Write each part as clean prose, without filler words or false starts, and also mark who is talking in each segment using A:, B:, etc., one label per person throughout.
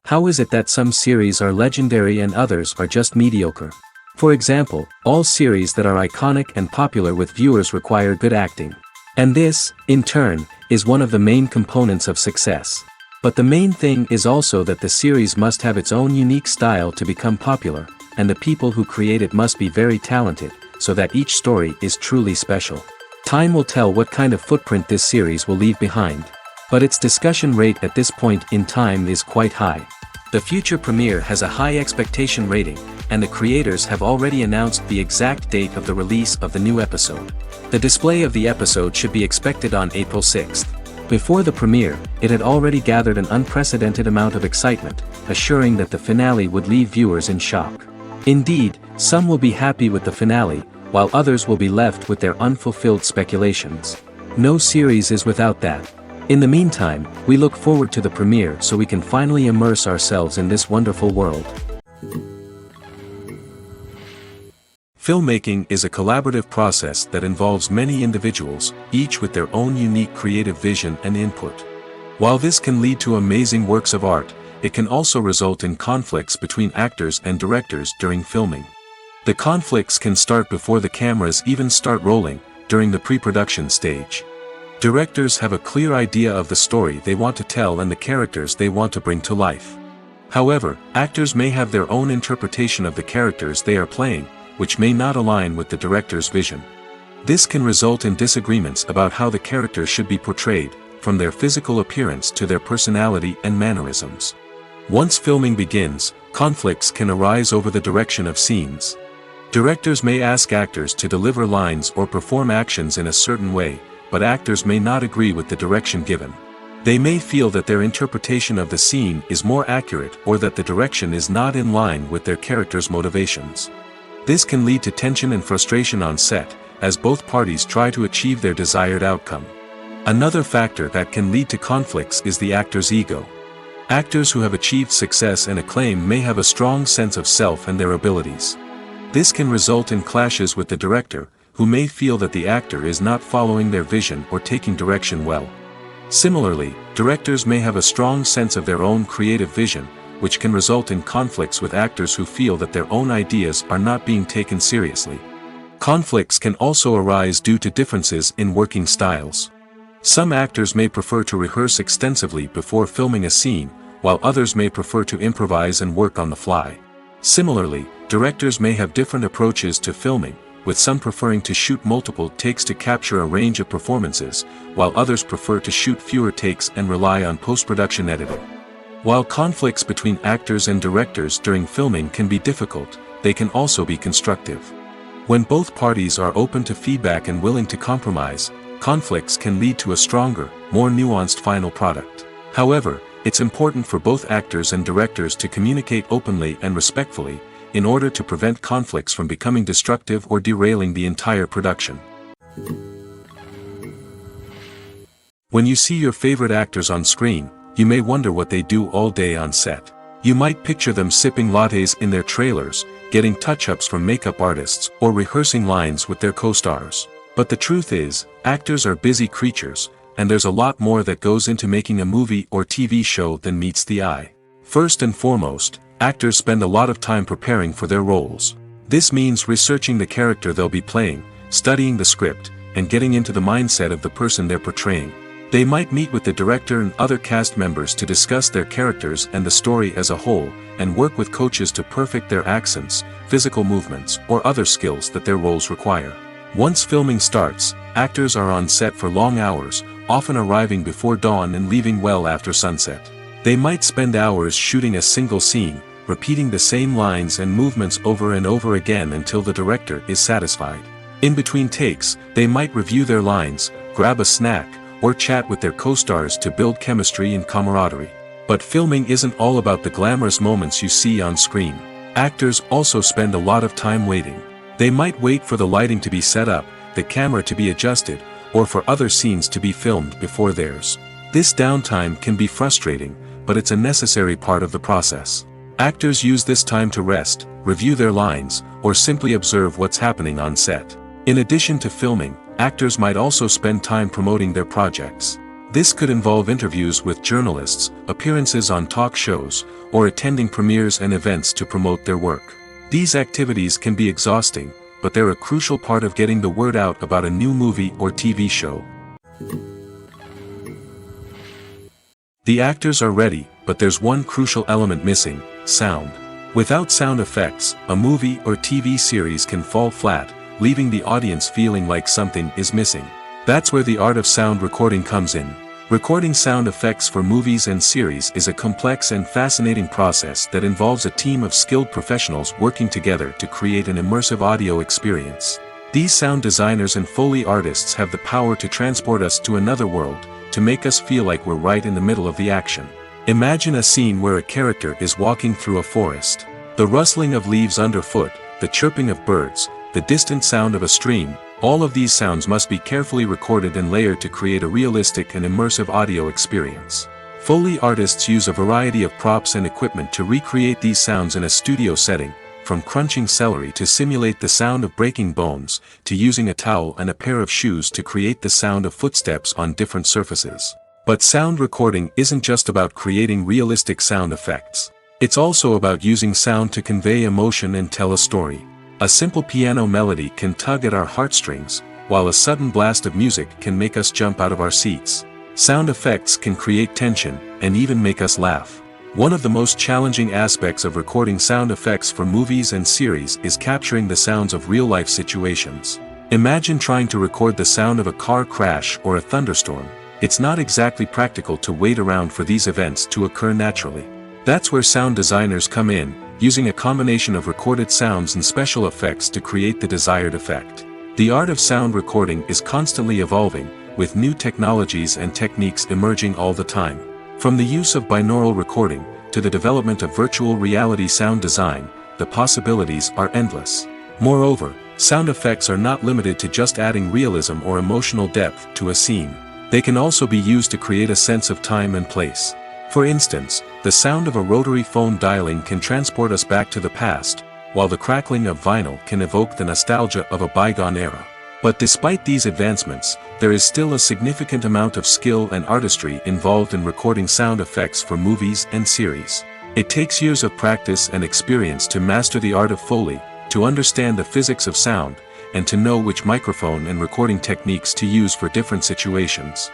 A: How is it that some series are legendary and others are just mediocre? For example, all series that are iconic and popular with viewers require good acting. And this, in turn, is one of the main components of success. But the main thing is also that the series must have its own unique style to become popular, and the people who create it must be very talented, so that each story is truly special. Time will tell what kind of footprint this series will leave behind. But its discussion rate at this point in time is quite high. The future premiere has a high expectation rating, and the creators have already announced the exact date of the release of the new episode. The display of the episode should be expected on April 6th. Before the premiere, it had already gathered an unprecedented amount of excitement, assuring that the finale would leave viewers in shock. Indeed, some will be happy with the finale, while others will be left with their unfulfilled speculations. No series is without that. In the meantime, we look forward to the premiere so we can finally immerse ourselves in this wonderful world. Filmmaking is a collaborative process that involves many individuals, each with their own unique creative vision and input. While this can lead to amazing works of art, it can also result in conflicts between actors and directors during filming. The conflicts can start before the cameras even start rolling, during the pre-production stage. Directors have a clear idea of the story they want to tell and the characters they want to bring to life. However, actors may have their own interpretation of the characters they are playing, which may not align with the director's vision. This can result in disagreements about how the characters should be portrayed, from their physical appearance to their personality and mannerisms. Once filming begins, conflicts can arise over the direction of scenes. Directors may ask actors to deliver lines or perform actions in a certain way, but actors may not agree with the direction given. They may feel that their interpretation of the scene is more accurate or that the direction is not in line with their character's motivations. This can lead to tension and frustration on set, as both parties try to achieve their desired outcome. Another factor that can lead to conflicts is the actor's ego. Actors who have achieved success and acclaim may have a strong sense of self and their abilities. This can result in clashes with the director, who may feel that the actor is not following their vision or taking direction well. Similarly, directors may have a strong sense of their own creative vision, which can result in conflicts with actors who feel that their own ideas are not being taken seriously. Conflicts can also arise due to differences in working styles. Some actors may prefer to rehearse extensively before filming a scene, while others may prefer to improvise and work on the fly. Similarly, directors may have different approaches to filming, with some preferring to shoot multiple takes to capture a range of performances, while others prefer to shoot fewer takes and rely on post-production editing. While conflicts between actors and directors during filming can be difficult, they can also be constructive. When both parties are open to feedback and willing to compromise, conflicts can lead to a stronger, more nuanced final product. However, it's important for both actors and directors to communicate openly and respectfully, in order to prevent conflicts from becoming destructive or derailing the entire production. When you see your favorite actors on screen, you may wonder what they do all day on set. You might picture them sipping lattes in their trailers, getting touch-ups from makeup artists, or rehearsing lines with their co-stars. But the truth is, actors are busy creatures, and there's a lot more that goes into making a movie or TV show than meets the eye. First and foremost, actors spend a lot of time preparing for their roles. This means researching the character they'll be playing, studying the script, and getting into the mindset of the person they're portraying. They might meet with the director and other cast members to discuss their characters and the story as a whole, and work with coaches to perfect their accents, physical movements, or other skills that their roles require. Once filming starts, actors are on set for long hours, often arriving before dawn and leaving well after sunset. They might spend hours shooting a single scene, repeating the same lines and movements over and over again until the director is satisfied. In between takes, they might review their lines, grab a snack, or chat with their co-stars to build chemistry and camaraderie. But filming isn't all about the glamorous moments you see on screen. Actors also spend a lot of time waiting. They might wait for the lighting to be set up, the camera to be adjusted, or for other scenes to be filmed before theirs. This downtime can be frustrating, but it's a necessary part of the process. Actors use this time to rest, review their lines, or simply observe what's happening on set. In addition to filming, actors might also spend time promoting their projects. This could involve interviews with journalists, appearances on talk shows, or attending premieres and events to promote their work. These activities can be exhausting, but they're a crucial part of getting the word out about a new movie or TV show. The actors are ready, but there's one crucial element missing: sound. Without sound effects, a movie or TV series can fall flat, leaving the audience feeling like something is missing. That's where the art of sound recording comes in. Recording sound effects for movies and series is a complex and fascinating process that involves a team of skilled professionals working together to create an immersive audio experience. These sound designers and Foley artists have the power to transport us to another world, to make us feel like we're right in the middle of the action. Imagine a scene where a character is walking through a forest. The rustling of leaves underfoot, the chirping of birds, the distant sound of a stream, all of these sounds must be carefully recorded and layered to create a realistic and immersive audio experience. Foley artists use a variety of props and equipment to recreate these sounds in a studio setting, from crunching celery to simulate the sound of breaking bones, to using a towel and a pair of shoes to create the sound of footsteps on different surfaces. But sound recording isn't just about creating realistic sound effects. It's also about using sound to convey emotion and tell a story. A simple piano melody can tug at our heartstrings, while a sudden blast of music can make us jump out of our seats. Sound effects can create tension, and even make us laugh. One of the most challenging aspects of recording sound effects for movies and series is capturing the sounds of real-life situations. Imagine trying to record the sound of a car crash or a thunderstorm. It's not exactly practical to wait around for these events to occur naturally. That's where sound designers come in, using a combination of recorded sounds and special effects to create the desired effect. The art of sound recording is constantly evolving, with new technologies and techniques emerging all the time. From the use of binaural recording, to the development of virtual reality sound design, the possibilities are endless. Moreover, sound effects are not limited to just adding realism or emotional depth to a scene. They can also be used to create a sense of time and place. For instance, the sound of a rotary phone dialing can transport us back to the past, while the crackling of vinyl can evoke the nostalgia of a bygone era. But despite these advancements, there is still a significant amount of skill and artistry involved in recording sound effects for movies and series. It takes years of practice and experience to master the art of Foley, to understand the physics of sound, and to know which microphone and recording techniques to use for different situations.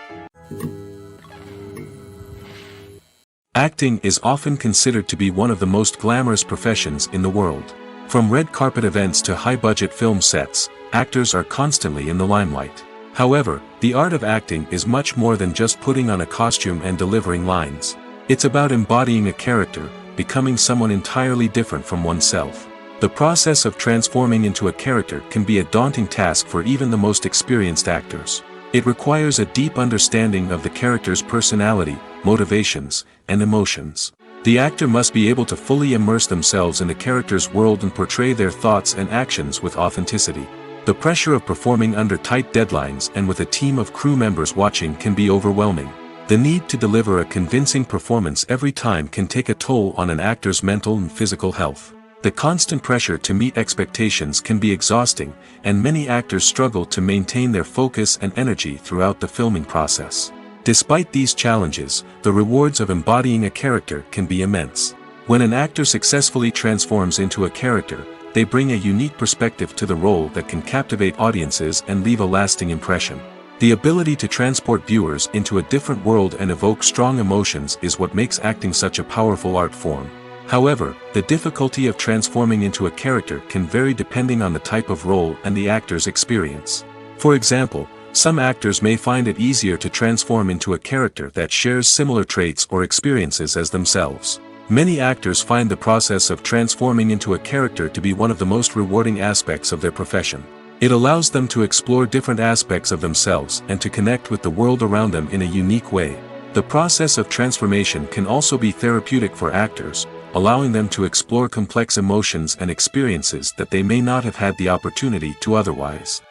A: Acting is often considered to be one of the most glamorous professions in the world. From red carpet events to high-budget film sets, actors are constantly in the limelight. However, the art of acting is much more than just putting on a costume and delivering lines. It's about embodying a character, becoming someone entirely different from oneself. The process of transforming into a character can be a daunting task for even the most experienced actors. It requires a deep understanding of the character's personality, motivations, and emotions. The actor must be able to fully immerse themselves in the character's world and portray their thoughts and actions with authenticity. The pressure of performing under tight deadlines and with a team of crew members watching can be overwhelming. The need to deliver a convincing performance every time can take a toll on an actor's mental and physical health. The constant pressure to meet expectations can be exhausting, and many actors struggle to maintain their focus and energy throughout the filming process. Despite these challenges, the rewards of embodying a character can be immense. When an actor successfully transforms into a character, they bring a unique perspective to the role that can captivate audiences and leave a lasting impression. The ability to transport viewers into a different world and evoke strong emotions is what makes acting such a powerful art form. However, the difficulty of transforming into a character can vary depending on the type of role and the actor's experience. For example, some actors may find it easier to transform into a character that shares similar traits or experiences as themselves. Many actors find the process of transforming into a character to be one of the most rewarding aspects of their profession. It allows them to explore different aspects of themselves and to connect with the world around them in a unique way. The process of transformation can also be therapeutic for actors, allowing them to explore complex emotions and experiences that they may not have had the opportunity to otherwise.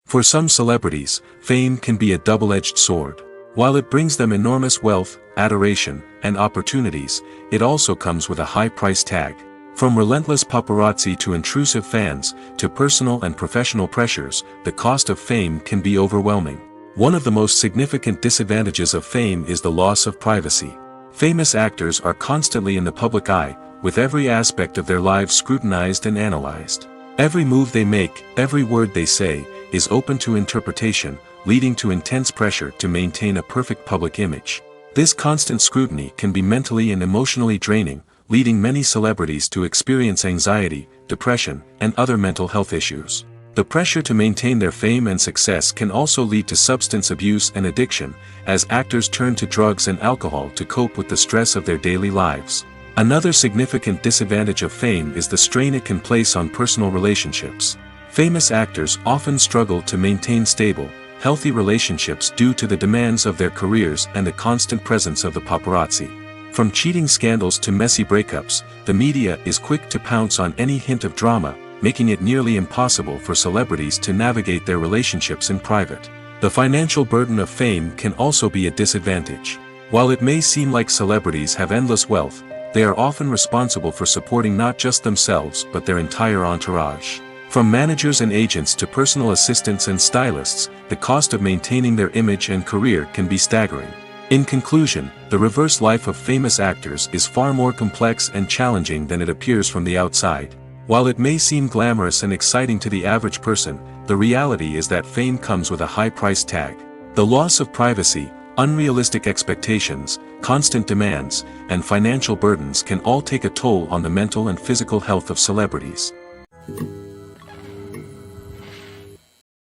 A: For some celebrities, fame can be a double-edged sword. While it brings them enormous wealth, adoration, and opportunities, it also comes with a high price tag. From relentless paparazzi to intrusive fans, to personal and professional pressures, the cost of fame can be overwhelming. One of the most significant disadvantages of fame is the loss of privacy. Famous actors are constantly in the public eye, with every aspect of their lives scrutinized and analyzed. Every move they make, every word they say, is open to interpretation, leading to intense pressure to maintain a perfect public image. This constant scrutiny can be mentally and emotionally draining, leading many celebrities to experience anxiety, depression, and other mental health issues. The pressure to maintain their fame and success can also lead to substance abuse and addiction, as actors turn to drugs and alcohol to cope with the stress of their daily lives. Another significant disadvantage of fame is the strain it can place on personal relationships. Famous actors often struggle to maintain stable, healthy relationships due to the demands of their careers and the constant presence of the paparazzi. From cheating scandals to messy breakups, the media is quick to pounce on any hint of drama, making it nearly impossible for celebrities to navigate their relationships in private. The financial burden of fame can also be a disadvantage. While it may seem like celebrities have endless wealth, they are often responsible for supporting not just themselves but their entire entourage. From managers and agents to personal assistants and stylists, the cost of maintaining their image and career can be staggering. In conclusion, the reverse life of famous actors is far more complex and challenging than it appears from the outside. While it may seem glamorous and exciting to the average person, the reality is that fame comes with a high price tag. The loss of privacy, unrealistic expectations, constant demands, and financial burdens can all take a toll on the mental and physical health of celebrities.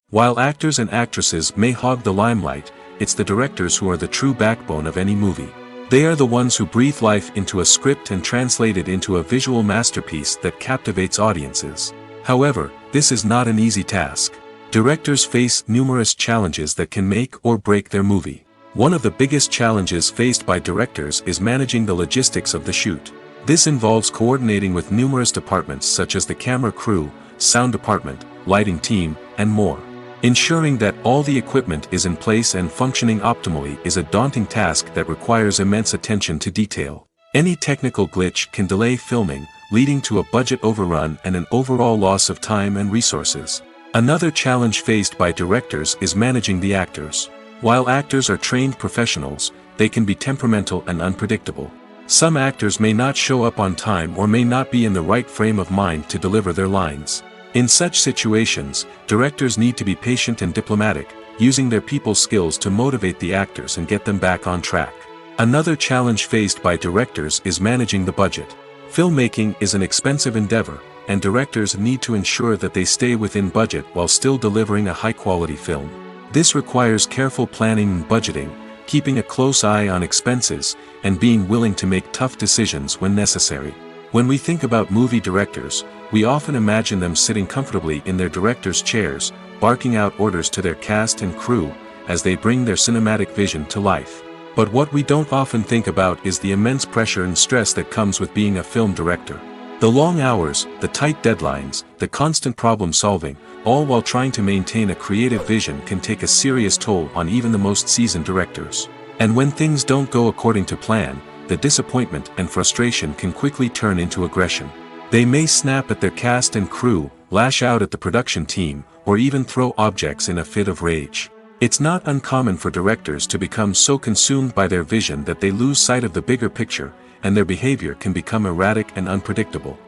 A: While actors and actresses may hog the limelight, it's the directors who are the true backbone of any movie. They are the ones who breathe life into a script and translate it into a visual masterpiece that captivates audiences. However, this is not an easy task. Directors face numerous challenges that can make or break their movie. One of the biggest challenges faced by directors is managing the logistics of the shoot. This involves coordinating with numerous departments such as the camera crew, sound department, lighting team, and more. Ensuring that all the equipment is in place and functioning optimally is a daunting task that requires immense attention to detail. Any technical glitch can delay filming, leading to a budget overrun and an overall loss of time and resources. Another challenge faced by directors is managing the actors. While actors are trained professionals, they can be temperamental and unpredictable. Some actors may not show up on time or may not be in the right frame of mind to deliver their lines. In such situations, directors need to be patient and diplomatic, using their people skills to motivate the actors and get them back on track. Another challenge faced by directors is managing the budget. Filmmaking is an expensive endeavor, and directors need to ensure that they stay within budget while still delivering a high-quality film. This requires careful planning and budgeting, keeping a close eye on expenses, and being willing to make tough decisions when necessary. When we think about movie directors, we often imagine them sitting comfortably in their director's chairs, barking out orders to their cast and crew, as they bring their cinematic vision to life. But what we don't often think about is the immense pressure and stress that comes with being a film director. The long hours, the tight deadlines, the constant problem solving, all while trying to maintain a creative vision can take a serious toll on even the most seasoned directors. And when things don't go according to plan, the disappointment and frustration can quickly turn into aggression. They may snap at their cast and crew, lash out at the production team, or even throw objects in a fit of rage. It's not uncommon for directors to become so consumed by their vision that they lose sight of the bigger picture, and their behavior can become erratic and unpredictable.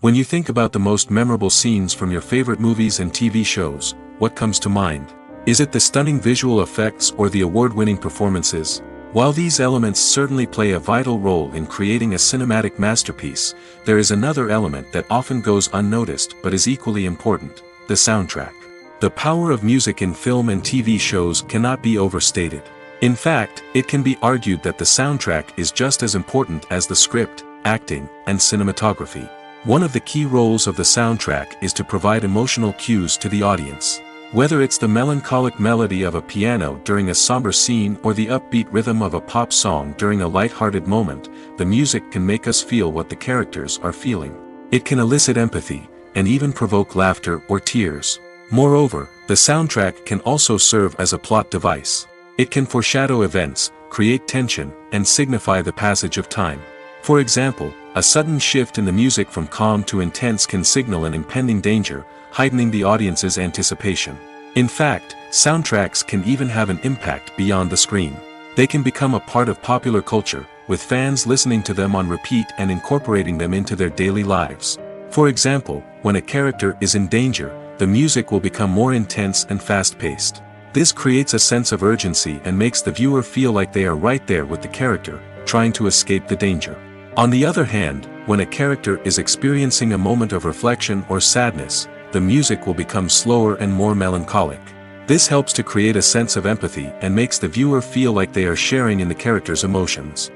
A: When you think about the most memorable scenes from your favorite movies and TV shows, what comes to mind? Is it the stunning visual effects or the award-winning performances? While these elements certainly play a vital role in creating a cinematic masterpiece, there is another element that often goes unnoticed but is equally important: the soundtrack. The power of music in film and TV shows cannot be overstated. In fact, it can be argued that the soundtrack is just as important as the script, acting, and cinematography. One of the key roles of the soundtrack is to provide emotional cues to the audience. Whether it's the melancholic melody of a piano during a somber scene or the upbeat rhythm of a pop song during a light-hearted moment, the music can make us feel what the characters are feeling. It can elicit empathy, and even provoke laughter or tears. Moreover, the soundtrack can also serve as a plot device. It can foreshadow events, create tension, and signify the passage of time. For example, a sudden shift in the music from calm to intense can signal an impending danger, heightening the audience's anticipation. In fact, soundtracks can even have an impact beyond the screen. They can become a part of popular culture, with fans listening to them on repeat and incorporating them into their daily lives. For example, when a character is in danger, the music will become more intense and fast-paced. This creates a sense of urgency and makes the viewer feel like they are right there with the character, trying to escape the danger. On the other hand, when a character is experiencing a moment of reflection or sadness, the music will become slower and more melancholic. This helps to create a sense of empathy and makes the viewer feel like they are sharing in the character's emotions.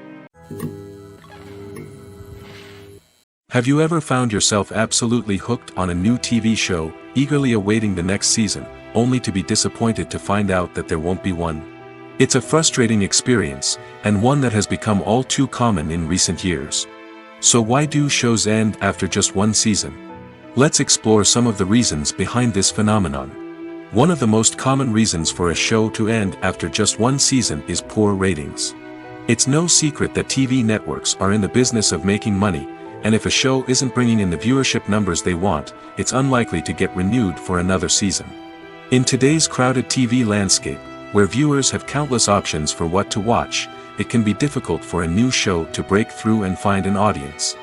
A: Have you ever found yourself absolutely hooked on a new TV show, eagerly awaiting the next season, only to be disappointed to find out that there won't be one? It's a frustrating experience, and one that has become all too common in recent years. So why do shows end after just one season? Let's explore some of the reasons behind this phenomenon. One of the most common reasons for a show to end after just one season is poor ratings. It's no secret that TV networks are in the business of making money, and if a show isn't bringing in the viewership numbers they want, it's unlikely to get renewed for another season. In today's crowded TV landscape, where viewers have countless options for what to watch, it can be difficult for a new show to break through and find an audience.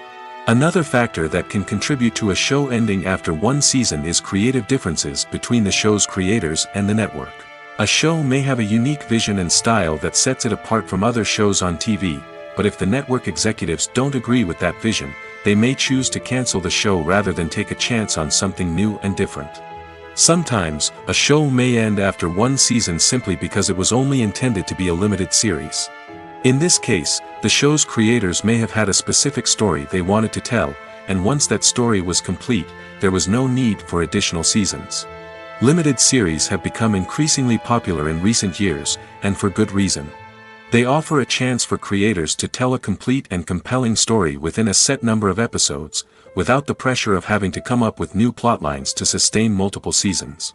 A: Another factor that can contribute to a show ending after one season is creative differences between the show's creators and the network. A show may have a unique vision and style that sets it apart from other shows on TV, but if the network executives don't agree with that vision, they may choose to cancel the show rather than take a chance on something new and different. Sometimes, a show may end after one season simply because it was only intended to be a limited series. In this case, the show's creators may have had a specific story they wanted to tell, and once that story was complete, there was no need for additional seasons. Limited series have become increasingly popular in recent years, and for good reason. They offer a chance for creators to tell a complete and compelling story within a set number of episodes, without the pressure of having to come up with new plotlines to sustain multiple seasons.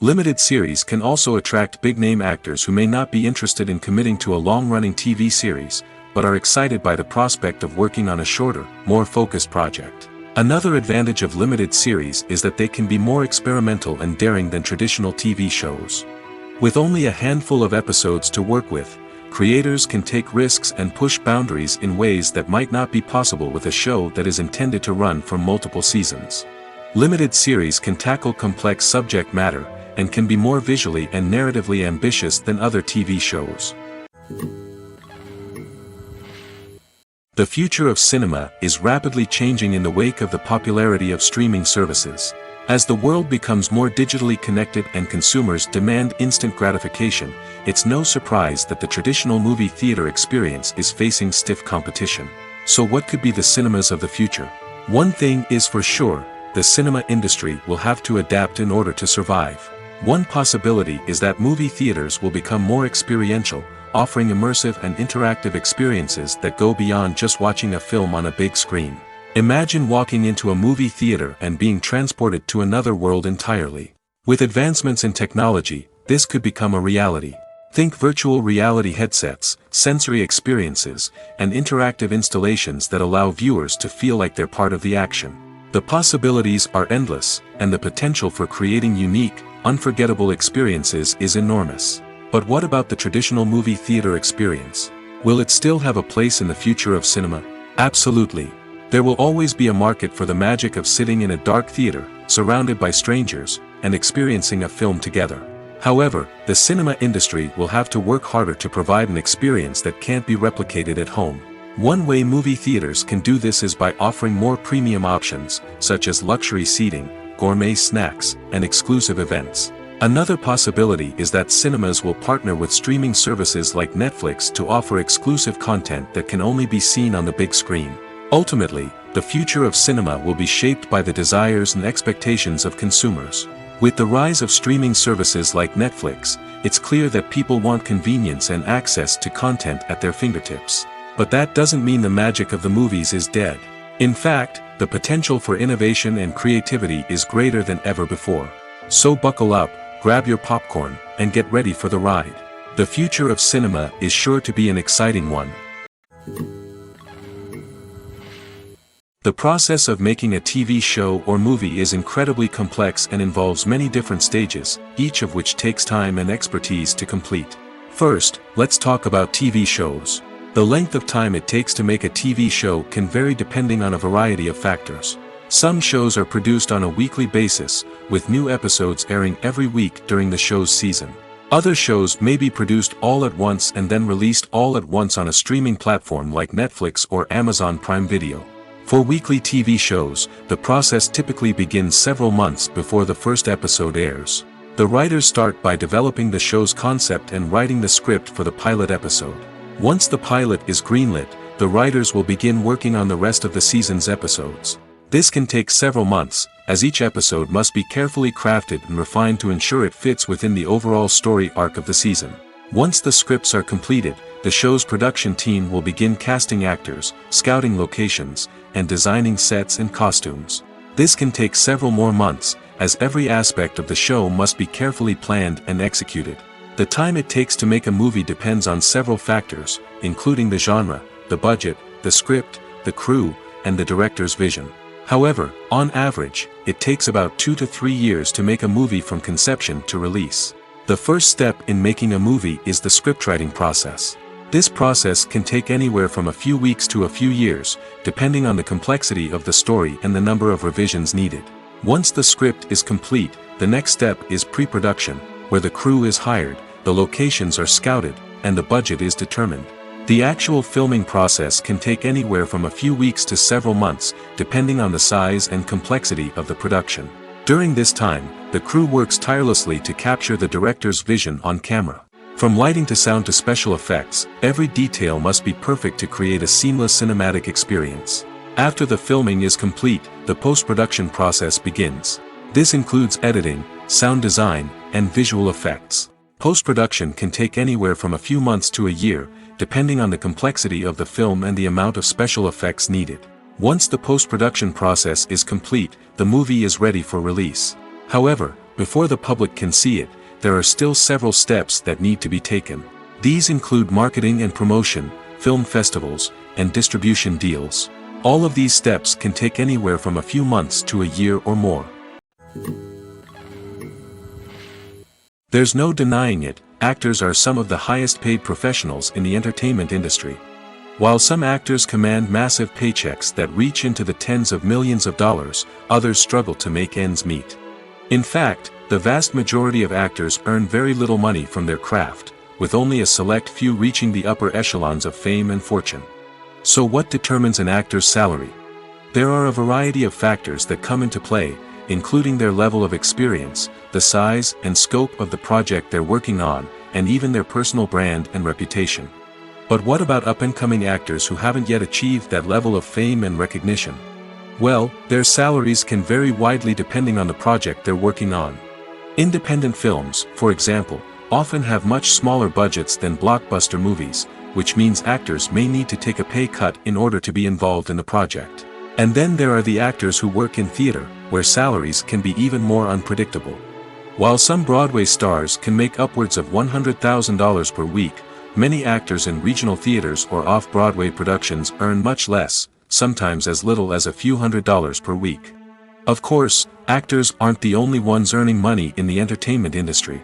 A: Limited series can also attract big-name actors who may not be interested in committing to a long-running TV series, but are excited by the prospect of working on a shorter, more focused project. Another advantage of limited series is that they can be more experimental and daring than traditional TV shows. With only a handful of episodes to work with, creators can take risks and push boundaries in ways that might not be possible with a show that is intended to run for multiple seasons. Limited series can tackle complex subject matter, and can be more visually and narratively ambitious than other TV shows. The future of cinema is rapidly changing in the wake of the popularity of streaming services. As the world becomes more digitally connected and consumers demand instant gratification, it's no surprise that the traditional movie theater experience is facing stiff competition. So what could be the cinemas of the future? One thing is for sure, the cinema industry will have to adapt in order to survive. One possibility is that movie theaters will become more experiential, offering immersive and interactive experiences that go beyond just watching a film on a big screen. Imagine walking into a movie theater and being transported to another world entirely. With advancements in technology, this could become a reality. Think virtual reality headsets, sensory experiences, and interactive installations that allow viewers to feel like they're part of the action. The possibilities are endless, and the potential for creating unique, unforgettable experiences is enormous. But what about the traditional movie theater experience? Will it still have a place in the future of cinema? Absolutely. There will always be a market for the magic of sitting in a dark theater, surrounded by strangers, and experiencing a film together. However, the cinema industry will have to work harder to provide an experience that can't be replicated at home. One way movie theaters can do this is by offering more premium options, such as luxury seating, gourmet snacks, and exclusive events. Another possibility is that cinemas will partner with streaming services like Netflix to offer exclusive content that can only be seen on the big screen. Ultimately, the future of cinema will be shaped by the desires and expectations of consumers. With the rise of streaming services like Netflix, it's clear that people want convenience and access to content at their fingertips. But that doesn't mean the magic of the movies is dead. In fact, the potential for innovation and creativity is greater than ever before. So buckle up, grab your popcorn, and get ready for the ride. The future of cinema is sure to be an exciting one. The process of making a TV show or movie is incredibly complex and involves many different stages, each of which takes time and expertise to complete. First, let's talk about TV shows. The length of time it takes to make a TV show can vary depending on a variety of factors. Some shows are produced on a weekly basis, with new episodes airing every week during the show's season. Other shows may be produced all at once and then released all at once on a streaming platform like Netflix or Amazon Prime Video. For weekly TV shows, the process typically begins several months before the first episode airs. The writers start by developing the show's concept and writing the script for the pilot episode. Once the pilot is greenlit, the writers will begin working on the rest of the season's episodes. This can take several months, as each episode must be carefully crafted and refined to ensure it fits within the overall story arc of the season. Once the scripts are completed, the show's production team will begin casting actors, scouting locations, and designing sets and costumes. This can take several more months, as every aspect of the show must be carefully planned and executed. The time it takes to make a movie depends on several factors, including the genre, the budget, the script, the crew, and the director's vision. However, on average, it takes about 2 to 3 years to make a movie from conception to release. The first step in making a movie is the scriptwriting process. This process can take anywhere from a few weeks to a few years, depending on the complexity of the story and the number of revisions needed. Once the script is complete, the next step is pre-production, where the crew is hired, the locations are scouted, and the budget is determined. The actual filming process can take anywhere from a few weeks to several months, depending on the size and complexity of the production. During this time, the crew works tirelessly to capture the director's vision on camera. From lighting to sound to special effects, every detail must be perfect to create a seamless cinematic experience. After the filming is complete, the post-production process begins. This includes editing, sound design, and visual effects. Post-production can take anywhere from a few months to a year, depending on the complexity of the film and the amount of special effects needed. Once the post-production process is complete, the movie is ready for release. However, before the public can see it, there are still several steps that need to be taken. These include marketing and promotion, film festivals, and distribution deals. All of these steps can take anywhere from a few months to a year or more. There's no denying it, actors are some of the highest paid professionals in the entertainment industry. While some actors command massive paychecks that reach into the tens of millions of dollars, others struggle to make ends meet. In fact, the vast majority of actors earn very little money from their craft, with only a select few reaching the upper echelons of fame and fortune. So what determines an actor's salary? There are a variety of factors that come into play, including their level of experience, the size and scope of the project they're working on, and even their personal brand and reputation. But what about up-and-coming actors who haven't yet achieved that level of fame and recognition? Well, their salaries can vary widely depending on the project they're working on. Independent films, for example, often have much smaller budgets than blockbuster movies, which means actors may need to take a pay cut in order to be involved in the project. And then there are the actors who work in theater, where salaries can be even more unpredictable. While some Broadway stars can make upwards of $100,000 per week, many actors in regional theaters or off-Broadway productions earn much less, sometimes as little as a few $100s per week. Of course, actors aren't the only ones earning money in the entertainment industry.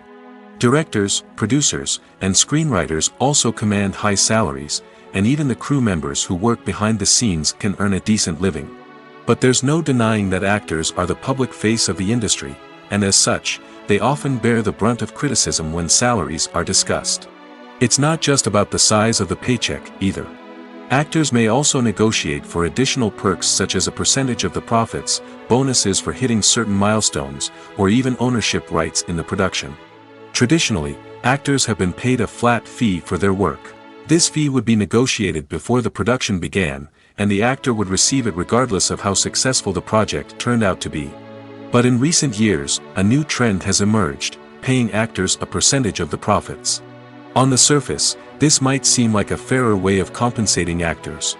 A: Directors, producers, and screenwriters also command high salaries, and even the crew members who work behind the scenes can earn a decent living. But there's no denying that actors are the public face of the industry, and as such, they often bear the brunt of criticism when salaries are discussed. It's not just about the size of the paycheck, either. Actors may also negotiate for additional perks such as a percentage of the profits, bonuses for hitting certain milestones, or even ownership rights in the production. Traditionally, actors have been paid a flat fee for their work. This fee would be negotiated before the production began, and the actor would receive it regardless of how successful the project turned out to be. But in recent years, a new trend has emerged, paying actors a percentage of the profits. On the surface, this might seem like a fairer way of compensating actors.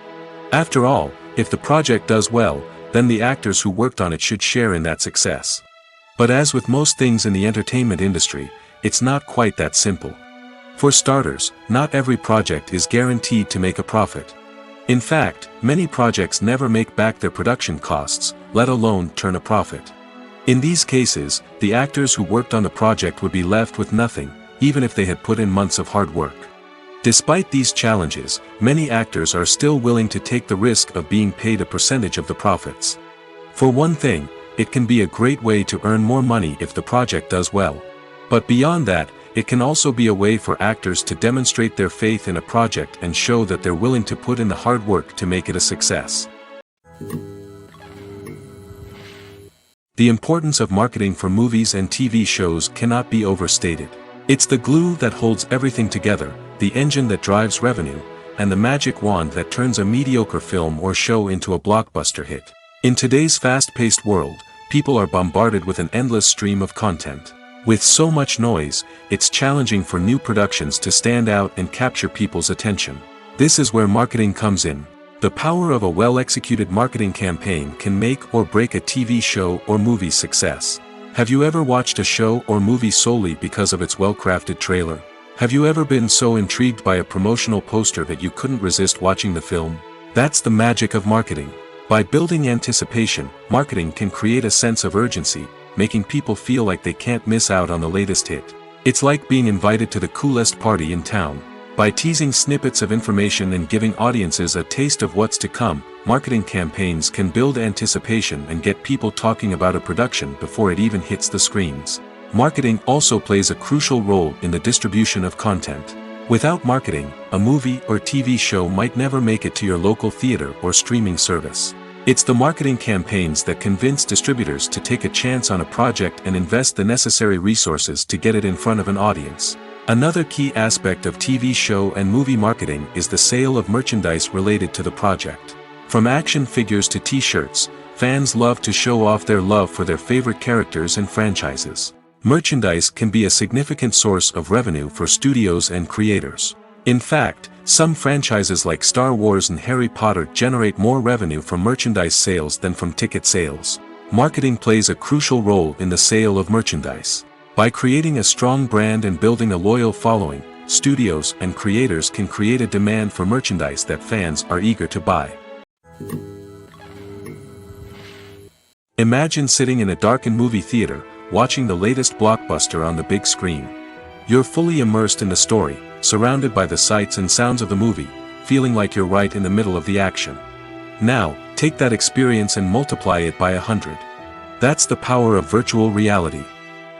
A: After all, if the project does well, then the actors who worked on it should share in that success. But as with most things in the entertainment industry, it's not quite that simple. For starters, not every project is guaranteed to make a profit. In fact, many projects never make back their production costs, let alone turn a profit. In these cases, the actors who worked on the project would be left with nothing, even if they had put in months of hard work. Despite these challenges, many actors are still willing to take the risk of being paid a percentage of the profits. For one thing, it can be a great way to earn more money if the project does well. But beyond that, it can also be a way for actors to demonstrate their faith in a project and show that they're willing to put in the hard work to make it a success. The importance of marketing for movies and TV shows cannot be overstated. It's the glue that holds everything together, the engine that drives revenue, and the magic wand that turns a mediocre film or show into a blockbuster hit. In today's fast-paced world, people are bombarded with an endless stream of content. With so much noise, it's challenging for new productions to stand out and capture people's attention. This is where marketing comes in. The power of a well-executed marketing campaign can make or break a TV show or movie's success. Have you ever watched a show or movie solely because of its well-crafted trailer? Have you ever been so intrigued by a promotional poster that you couldn't resist watching the film? That's the magic of marketing. By building anticipation, marketing can create a sense of urgency, making people feel like they can't miss out on the latest hit. It's like being invited to the coolest party in town. By teasing snippets of information and giving audiences a taste of what's to come, marketing campaigns can build anticipation and get people talking about a production before it even hits the screens. Marketing also plays a crucial role in the distribution of content. Without marketing, a movie or TV show might never make it to your local theater or streaming service. It's the marketing campaigns that convince distributors to take a chance on a project and invest the necessary resources to get it in front of an audience. Another key aspect of TV show and movie marketing is the sale of merchandise related to the project. From action figures to t-shirts, fans love to show off their love for their favorite characters and franchises. Merchandise can be a significant source of revenue for studios and creators. In fact, some franchises like Star Wars and Harry Potter generate more revenue from merchandise sales than from ticket sales. Marketing plays a crucial role in the sale of merchandise. By creating a strong brand and building a loyal following, studios and creators can create a demand for merchandise that fans are eager to buy. Imagine sitting in a darkened movie theater, watching the latest blockbuster on the big screen. You're fully immersed in the story, surrounded by the sights and sounds of the movie, feeling like you're right in the middle of the action. Now, take that experience and multiply it by 100. That's the power of virtual reality.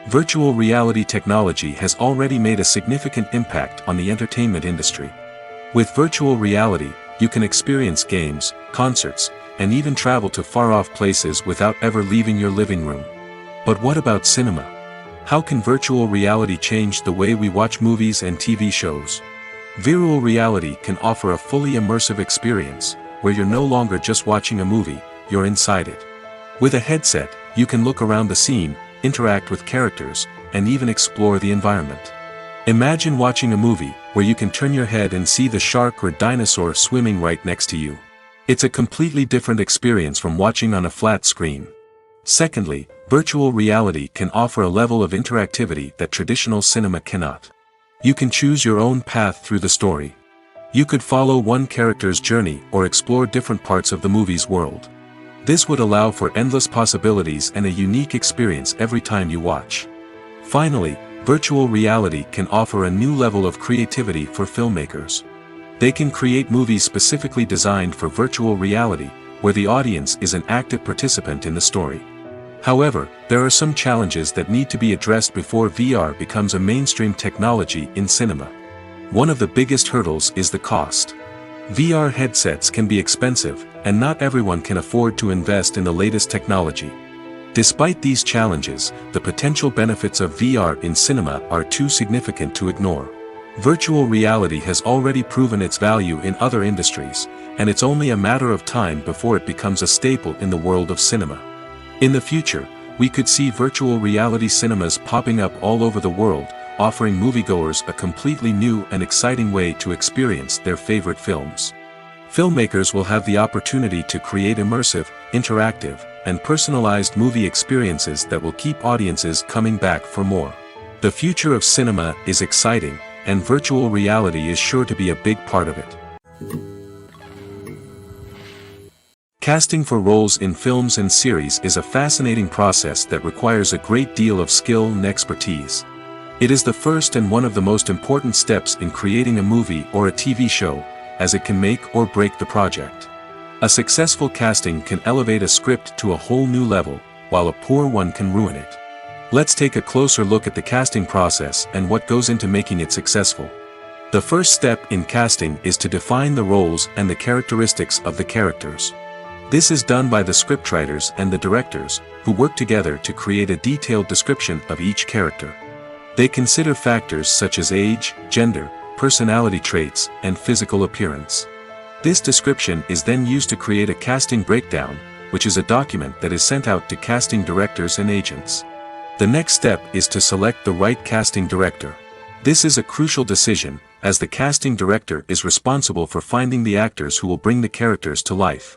A: Virtual reality technology has already made a significant impact on the entertainment industry. With virtual reality, you can experience games, concerts, and even travel to far-off places without ever leaving your living room. But what about cinema? How can virtual reality change the way we watch movies and TV shows? Virtual reality can offer a fully immersive experience, where you're no longer just watching a movie, you're inside it. With a headset, you can look around the scene, interact with characters, and even explore the environment. Imagine watching a movie, where you can turn your head and see the shark or dinosaur swimming right next to you. It's a completely different experience from watching on a flat screen. Secondly, virtual reality can offer a level of interactivity that traditional cinema cannot. You can choose your own path through the story. You could follow one character's journey or explore different parts of the movie's world. This would allow for endless possibilities and a unique experience every time you watch. Finally, virtual reality can offer a new level of creativity for filmmakers. They can create movies specifically designed for virtual reality, where the audience is an active participant in the story. However, there are some challenges that need to be addressed before VR becomes a mainstream technology in cinema. One of the biggest hurdles is the cost. VR headsets can be expensive, and not everyone can afford to invest in the latest technology. Despite these challenges, the potential benefits of VR in cinema are too significant to ignore. Virtual reality has already proven its value in other industries, and it's only a matter of time before it becomes a staple in the world of cinema. In the future, we could see virtual reality cinemas popping up all over the world, offering moviegoers a completely new and exciting way to experience their favorite films. Filmmakers will have the opportunity to create immersive, interactive, and personalized movie experiences that will keep audiences coming back for more. The future of cinema is exciting, and virtual reality is sure to be a big part of it. Casting for roles in films and series is a fascinating process that requires a great deal of skill and expertise. It is the first and one of the most important steps in creating a movie or a TV show, as it can make or break the project. A successful casting can elevate a script to a whole new level, while a poor one can ruin it. Let's take a closer look at the casting process and what goes into making it successful. The first step in casting is to define the roles and the characteristics of the characters. This is done by the scriptwriters and the directors, who work together to create a detailed description of each character. They consider factors such as age, gender, personality traits, and physical appearance. This description is then used to create a casting breakdown, which is a document that is sent out to casting directors and agents. The next step is to select the right casting director. This is a crucial decision, as the casting director is responsible for finding the actors who will bring the characters to life.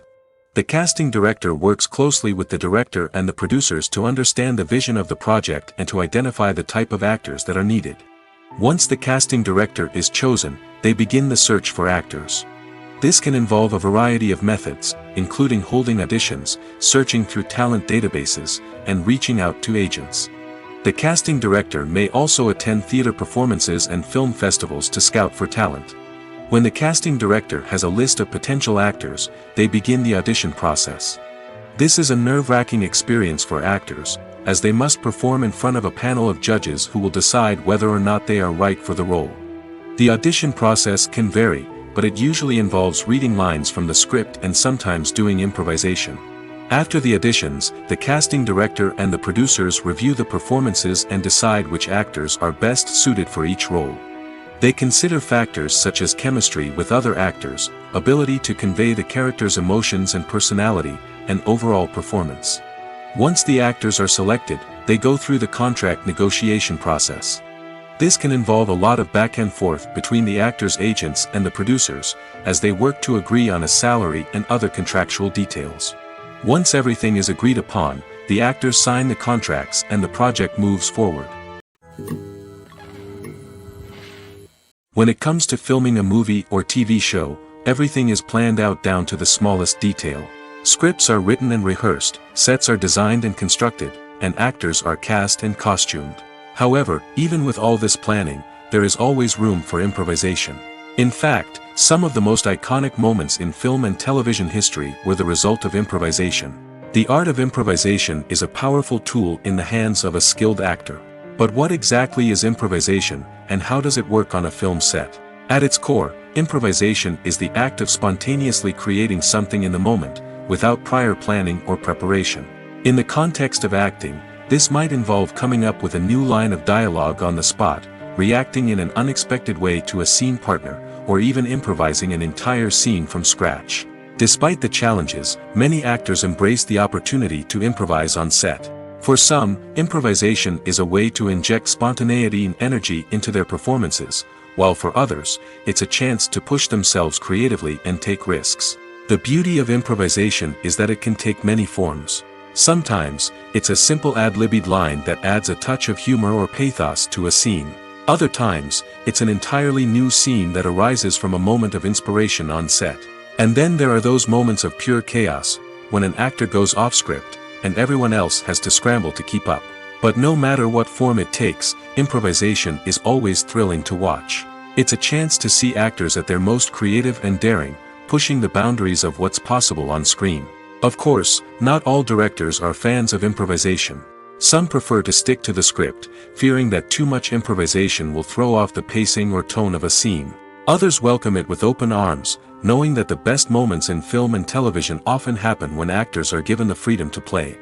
A: The casting director works closely with the director and the producers to understand the vision of the project and to identify the type of actors that are needed. Once the casting director is chosen, they begin the search for actors. This can involve a variety of methods, including holding auditions, searching through talent databases, and reaching out to agents. The casting director may also attend theater performances and film festivals to scout for talent. When the casting director has a list of potential actors, they begin the audition process. This is a nerve-wracking experience for actors, as they must perform in front of a panel of judges who will decide whether or not they are right for the role. The audition process can vary, but it usually involves reading lines from the script and sometimes doing improvisation. After the auditions, the casting director and the producers review the performances and decide which actors are best suited for each role. They consider factors such as chemistry with other actors, ability to convey the character's emotions and personality, and overall performance. Once the actors are selected, they go through the contract negotiation process. This can involve a lot of back and forth between the actors' agents and the producers, as they work to agree on a salary and other contractual details. Once everything is agreed upon, the actors sign the contracts and the project moves forward. When it comes to filming a movie or TV show, everything is planned out down to the smallest detail. Scripts are written and rehearsed, sets are designed and constructed, and actors are cast and costumed. However, even with all this planning, there is always room for improvisation. In fact, some of the most iconic moments in film and television history were the result of improvisation. The art of improvisation is a powerful tool in the hands of a skilled actor. But what exactly is improvisation, and how does it work on a film set? At its core, improvisation is the act of spontaneously creating something in the moment, without prior planning or preparation. In the context of acting, this might involve coming up with a new line of dialogue on the spot, reacting in an unexpected way to a scene partner, or even improvising an entire scene from scratch. Despite the challenges, many actors embrace the opportunity to improvise on set. For some, improvisation is a way to inject spontaneity and energy into their performances, while for others, it's a chance to push themselves creatively and take risks. The beauty of improvisation is that it can take many forms. Sometimes, it's a simple ad-libbed line that adds a touch of humor or pathos to a scene. Other times, it's an entirely new scene that arises from a moment of inspiration on set. And then there are those moments of pure chaos, when an actor goes off script, and everyone else has to scramble to keep up. But no matter what form it takes, improvisation is always thrilling to watch. It's a chance to see actors at their most creative and daring, pushing the boundaries of what's possible on screen. Of course, not all directors are fans of improvisation. Some prefer to stick to the script, fearing that too much improvisation will throw off the pacing or tone of a scene. Others welcome it with open arms, knowing that the best moments in film and television often happen when actors are given the freedom to play.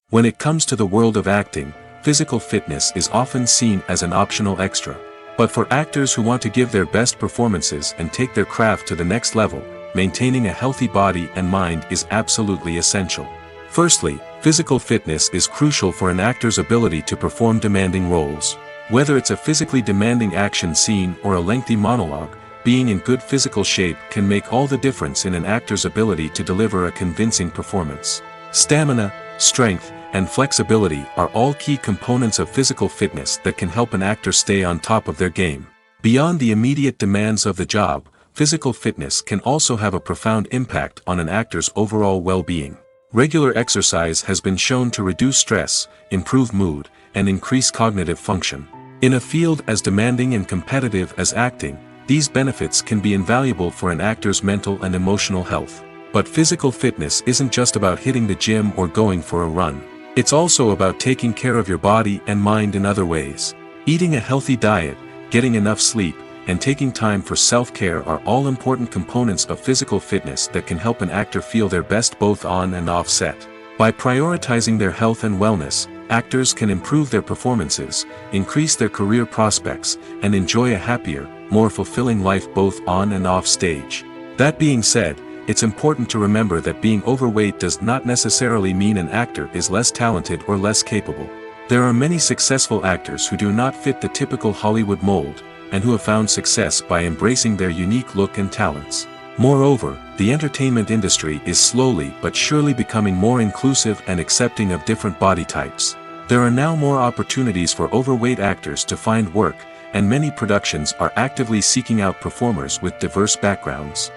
A: When it comes to the world of acting, physical fitness is often seen as an optional extra. But for actors who want to give their best performances and take their craft to the next level, maintaining a healthy body and mind is absolutely essential. Firstly, physical fitness is crucial for an actor's ability to perform demanding roles. Whether it's a physically demanding action scene or a lengthy monologue, being in good physical shape can make all the difference in an actor's ability to deliver a convincing performance. Stamina, strength, and flexibility are all key components of physical fitness that can help an actor stay on top of their game. Beyond the immediate demands of the job, physical fitness can also have a profound impact on an actor's overall well-being. Regular exercise has been shown to reduce stress, improve mood, and increase cognitive function. In a field as demanding and competitive as acting, these benefits can be invaluable for an actor's mental and emotional health. But physical fitness isn't just about hitting the gym or going for a run. It's also about taking care of your body and mind in other ways. Eating a healthy diet, getting enough sleep, and taking time for self-care are all important components of physical fitness that can help an actor feel their best both on and off set. By prioritizing their health and wellness, actors can improve their performances, increase their career prospects, and enjoy a happier, more fulfilling life both on and off stage. That being said, it's important to remember that being overweight does not necessarily mean an actor is less talented or less capable. There are many successful actors who do not fit the typical Hollywood mold, and who have found success by embracing their unique look and talents. Moreover, the entertainment industry is slowly but surely becoming more inclusive and accepting of different body types. There are now more opportunities for overweight actors to find work, and many productions are actively seeking out performers with diverse backgrounds.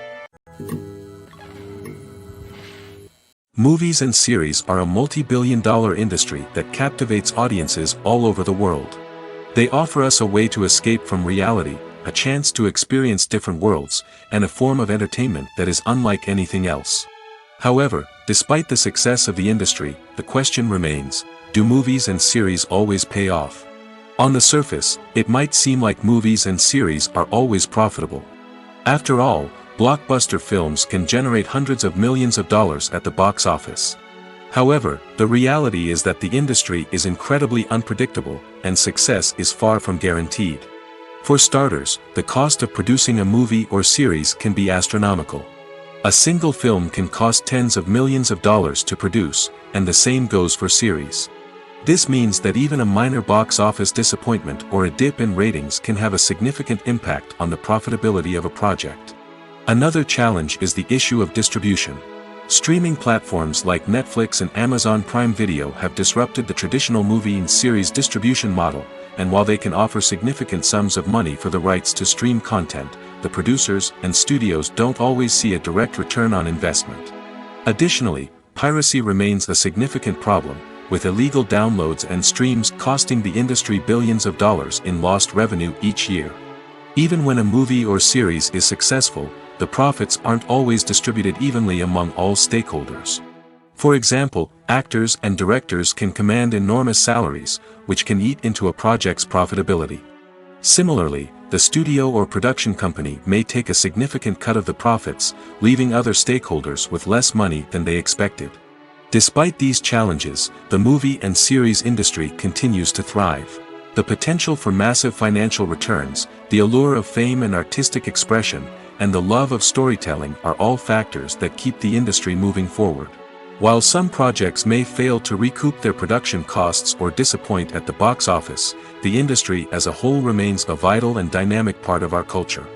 A: Movies and series are a multi-billion-dollar industry that captivates audiences all over the world. They offer us a way to escape from reality, a chance to experience different worlds, and a form of entertainment that is unlike anything else. However, despite the success of the industry, the question remains, do movies and series always pay off? On the surface, it might seem like movies and series are always profitable. After all, blockbuster films can generate hundreds of millions of dollars at the box office. However, the reality is that the industry is incredibly unpredictable, and success is far from guaranteed. For starters, the cost of producing a movie or series can be astronomical. A single film can cost tens of millions of dollars to produce, and the same goes for series. This means that even a minor box office disappointment or a dip in ratings can have a significant impact on the profitability of a project. Another challenge is the issue of distribution. Streaming platforms like Netflix and Amazon Prime Video have disrupted the traditional movie and series distribution model, and while they can offer significant sums of money for the rights to stream content, the producers and studios don't always see a direct return on investment. Additionally, piracy remains a significant problem, with illegal downloads and streams costing the industry billions of dollars in lost revenue each year. Even when a movie or series is successful, the profits aren't always distributed evenly among all stakeholders. For example, actors and directors can command enormous salaries, which can eat into a project's profitability. Similarly, the studio or production company may take a significant cut of the profits, leaving other stakeholders with less money than they expected. Despite these challenges, the movie and series industry continues to thrive. The potential for massive financial returns, the allure of fame and artistic expression, and the love of storytelling are all factors that keep the industry moving forward. While some projects may fail to recoup their production costs or disappoint at the box office, the industry as a whole remains a vital and dynamic part of our culture.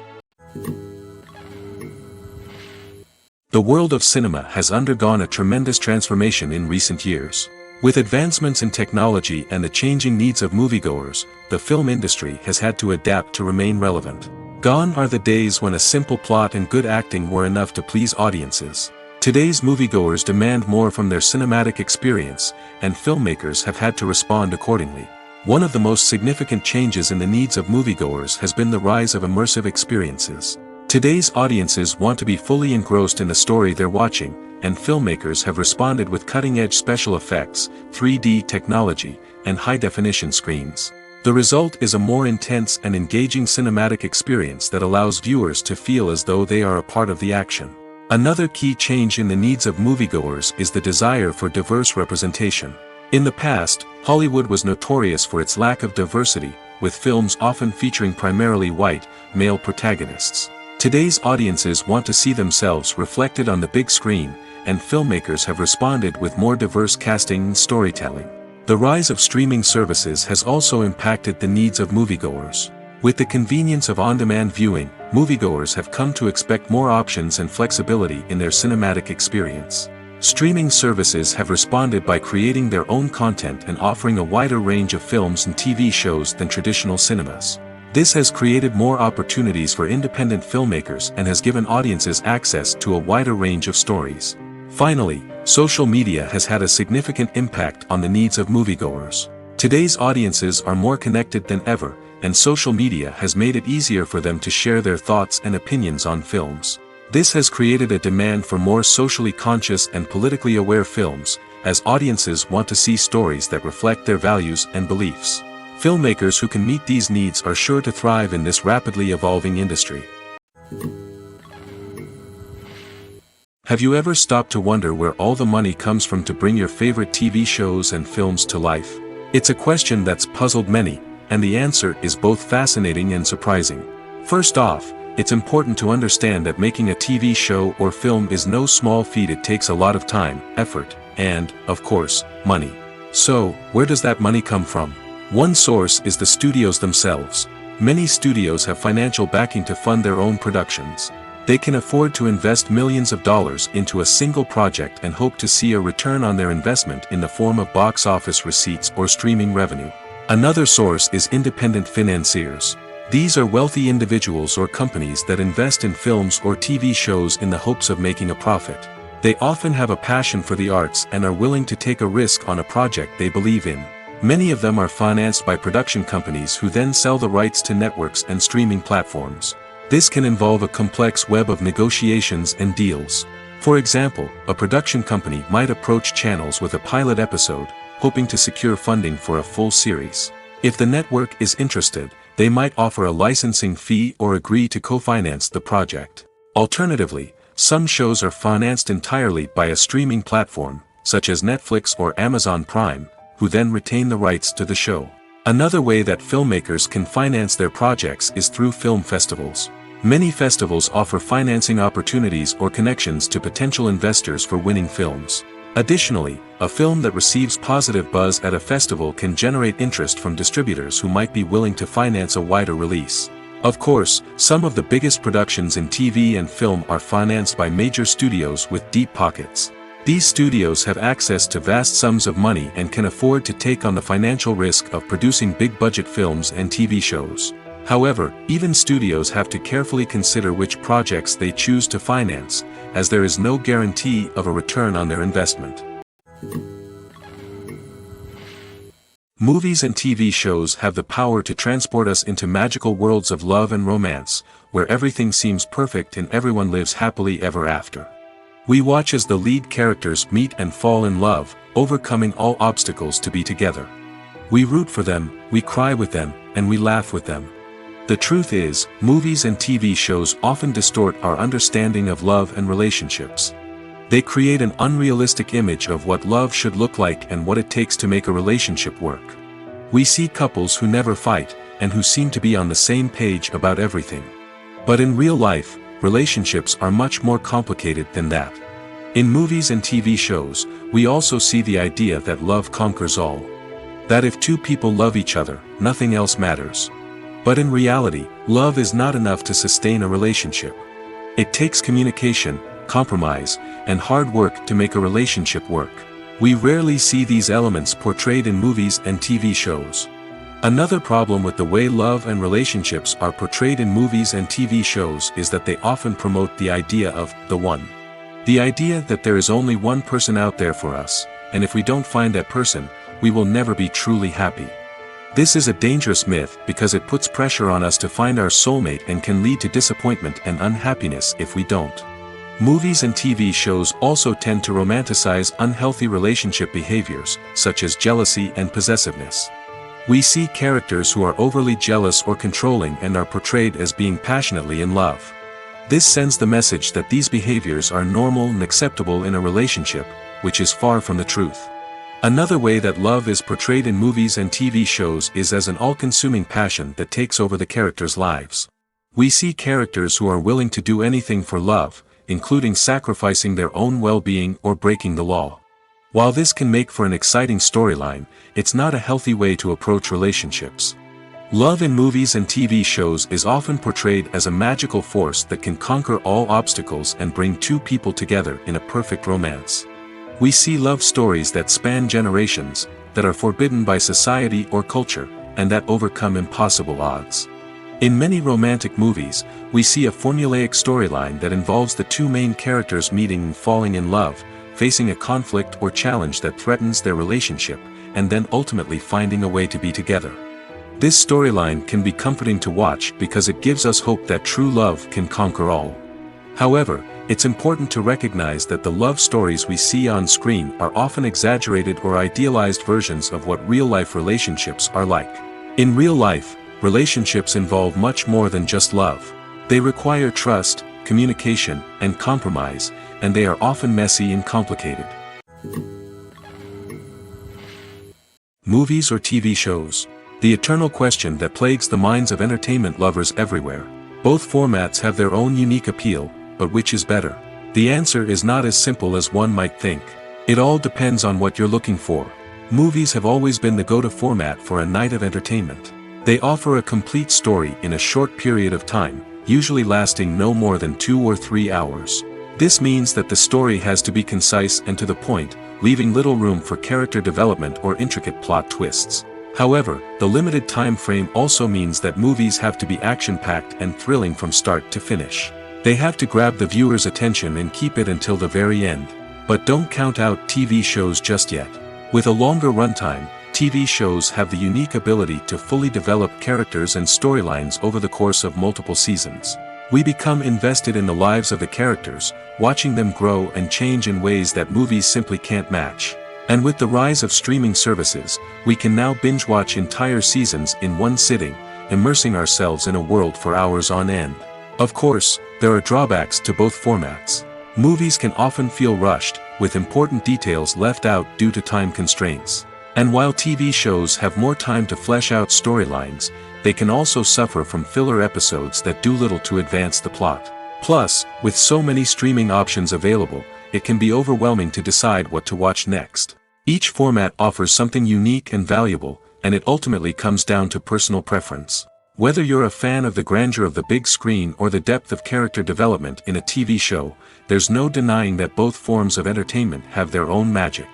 A: The world of cinema has undergone a tremendous transformation in recent years. With advancements in technology and the changing needs of moviegoers, the film industry has had to adapt to remain relevant. Gone are the days when a simple plot and good acting were enough to please audiences. Today's moviegoers demand more from their cinematic experience, and filmmakers have had to respond accordingly. One of the most significant changes in the needs of moviegoers has been the rise of immersive experiences. Today's audiences want to be fully engrossed in the story they're watching, and filmmakers have responded with cutting-edge special effects, 3D technology, and high-definition screens. The result is a more intense and engaging cinematic experience that allows viewers to feel as though they are a part of the action. Another key change in the needs of moviegoers is the desire for diverse representation. In the past, Hollywood was notorious for its lack of diversity, with films often featuring primarily white, male protagonists. Today's audiences want to see themselves reflected on the big screen, and filmmakers have responded with more diverse casting and storytelling. The rise of streaming services has also impacted the needs of moviegoers. With the convenience of on-demand viewing, moviegoers have come to expect more options and flexibility in their cinematic experience. Streaming services have responded by creating their own content and offering a wider range of films and TV shows than traditional cinemas. This has created more opportunities for independent filmmakers and has given audiences access to a wider range of stories. Finally, social media has had a significant impact on the needs of moviegoers. Today's audiences are more connected than ever, and social media has made it easier for them to share their thoughts and opinions on films. This has created a demand for more socially conscious and politically aware films, as audiences want to see stories that reflect their values and beliefs. Filmmakers who can meet these needs are sure to thrive in this rapidly evolving industry. Have you ever stopped to wonder where all the money comes from to bring your favorite TV shows and films to life? It's a question that's puzzled many, and the answer is both fascinating and surprising. First off, it's important to understand that making a TV show or film is no small feat. It takes a lot of time, effort, and, of course, money. So, where does that money come from? One source is the studios themselves. Many studios have financial backing to fund their own productions. They can afford to invest millions of dollars into a single project and hope to see a return on their investment in the form of box office receipts or streaming revenue. Another source is independent financiers. These are wealthy individuals or companies that invest in films or TV shows in the hopes of making a profit. They often have a passion for the arts and are willing to take a risk on a project they believe in. Many of them are financed by production companies who then sell the rights to networks and streaming platforms. This can involve a complex web of negotiations and deals. For example, a production company might approach channels with a pilot episode, hoping to secure funding for a full series. If the network is interested, they might offer a licensing fee or agree to co-finance the project. Alternatively, some shows are financed entirely by a streaming platform, such as Netflix or Amazon Prime, who then retain the rights to the show. Another way that filmmakers can finance their projects is through film festivals. Many festivals offer financing opportunities or connections to potential investors for winning films. Additionally, a film that receives positive buzz at a festival can generate interest from distributors who might be willing to finance a wider release. Of course, some of the biggest productions in TV and film are financed by major studios with deep pockets. These studios have access to vast sums of money and can afford to take on the financial risk of producing big-budget films and TV shows. However, even studios have to carefully consider which projects they choose to finance, as there is no guarantee of a return on their investment. Movies and TV shows have the power to transport us into magical worlds of love and romance, where everything seems perfect and everyone lives happily ever after. We watch as the lead characters meet and fall in love, overcoming all obstacles to be together. We root for them, we cry with them, and we laugh with them. The truth is, movies and TV shows often distort our understanding of love and relationships. They create an unrealistic image of what love should look like and what it takes to make a relationship work. We see couples who never fight, and who seem to be on the same page about everything. But in real life, relationships are much more complicated than that. In movies and TV shows, we also see the idea that love conquers all. That if two people love each other, nothing else matters. But in reality, love is not enough to sustain a relationship. It takes communication, compromise, and hard work to make a relationship work. We rarely see these elements portrayed in movies and TV shows. Another problem with the way love and relationships are portrayed in movies and TV shows is that they often promote the idea of the one. The idea that there is only one person out there for us, and if we don't find that person, we will never be truly happy. This is a dangerous myth because it puts pressure on us to find our soulmate and can lead to disappointment and unhappiness if we don't. Movies and TV shows also tend to romanticize unhealthy relationship behaviors, such as jealousy and possessiveness. We see characters who are overly jealous or controlling and are portrayed as being passionately in love. This sends the message that these behaviors are normal and acceptable in a relationship, which is far from the truth. Another way that love is portrayed in movies and TV shows is as an all-consuming passion that takes over the characters' lives. We see characters who are willing to do anything for love, including sacrificing their own well-being or breaking the law. While this can make for an exciting storyline, it's not a healthy way to approach relationships. Love in movies and TV shows is often portrayed as a magical force that can conquer all obstacles and bring two people together in a perfect romance. We see love stories that span generations, that are forbidden by society or culture, and that overcome impossible odds. In many romantic movies, we see a formulaic storyline that involves the two main characters meeting and falling in love, facing a conflict or challenge that threatens their relationship, and then ultimately finding a way to be together. This storyline can be comforting to watch because it gives us hope that true love can conquer all. However, it's important to recognize that the love stories we see on screen are often exaggerated or idealized versions of what real-life relationships are like. In real life, relationships involve much more than just love. They require trust, communication, and compromise, and they are often messy and complicated. Movies or TV shows? The eternal question that plagues the minds of entertainment lovers everywhere. Both formats have their own unique appeal, but which is better? The answer is not as simple as one might think. It all depends on what you're looking for. Movies have always been the go-to format for a night of entertainment. They offer a complete story in a short period of time, usually lasting no more than 2 or 3 hours. This means that the story has to be concise and to the point, leaving little room for character development or intricate plot twists. However, the limited time frame also means that movies have to be action-packed and thrilling from start to finish. They have to grab the viewer's attention and keep it until the very end. But don't count out TV shows just yet. With a longer runtime, TV shows have the unique ability to fully develop characters and storylines over the course of multiple seasons. We become invested in the lives of the characters, watching them grow and change in ways that movies simply can't match. And with the rise of streaming services, we can now binge-watch entire seasons in one sitting, immersing ourselves in a world for hours on end. Of course, there are drawbacks to both formats. Movies can often feel rushed, with important details left out due to time constraints. And while TV shows have more time to flesh out storylines, they can also suffer from filler episodes that do little to advance the plot. Plus, with so many streaming options available, it can be overwhelming to decide what to watch next. Each format offers something unique and valuable, and it ultimately comes down to personal preference. Whether you're a fan of the grandeur of the big screen or the depth of character development in a TV show, there's no denying that both forms of entertainment have their own magic.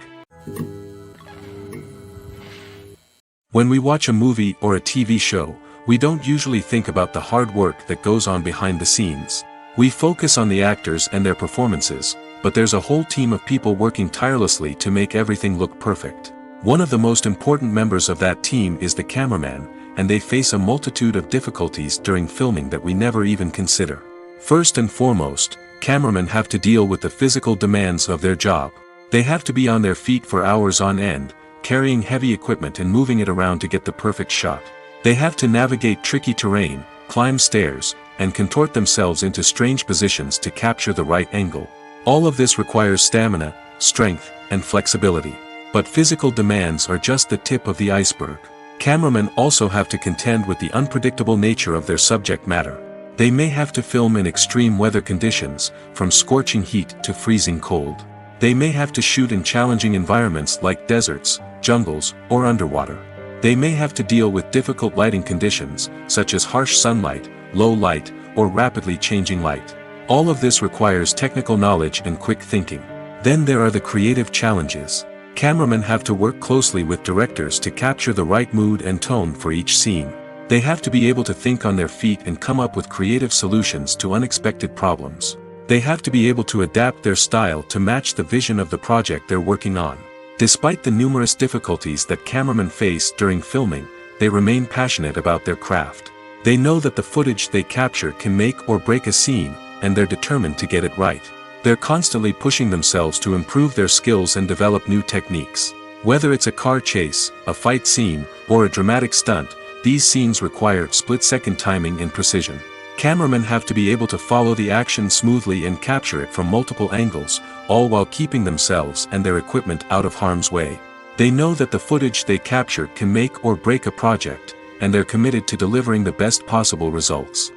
A: When we watch a movie or a TV show, we don't usually think about the hard work that goes on behind the scenes. We focus on the actors and their performances, but there's a whole team of people working tirelessly to make everything look perfect. One of the most important members of that team is the cameraman, and they face a multitude of difficulties during filming that we never even consider. First and foremost, cameramen have to deal with the physical demands of their job. They have to be on their feet for hours on end, carrying heavy equipment and moving it around to get the perfect shot. They have to navigate tricky terrain, climb stairs, and contort themselves into strange positions to capture the right angle. All of this requires stamina, strength, and flexibility. But physical demands are just the tip of the iceberg. Cameramen also have to contend with the unpredictable nature of their subject matter. They may have to film in extreme weather conditions, from scorching heat to freezing cold. They may have to shoot in challenging environments like deserts, jungles, or underwater. They may have to deal with difficult lighting conditions, such as harsh sunlight, low light, or rapidly changing light. All of this requires technical knowledge and quick thinking. Then there are the creative challenges. Cameramen have to work closely with directors to capture the right mood and tone for each scene. They have to be able to think on their feet and come up with creative solutions to unexpected problems. They have to be able to adapt their style to match the vision of the project they're working on. Despite the numerous difficulties that cameramen face during filming, they remain passionate about their craft. They know that the footage they capture can make or break a scene, and they're determined to get it right. They're constantly pushing themselves to improve their skills and develop new techniques. Whether it's a car chase, a fight scene, or a dramatic stunt, these scenes require split-second timing and precision. Cameramen have to be able to follow the action smoothly and capture it from multiple angles, all while keeping themselves and their equipment out of harm's way. They know that the footage they capture can make or break a project, and they're committed to delivering the best possible results.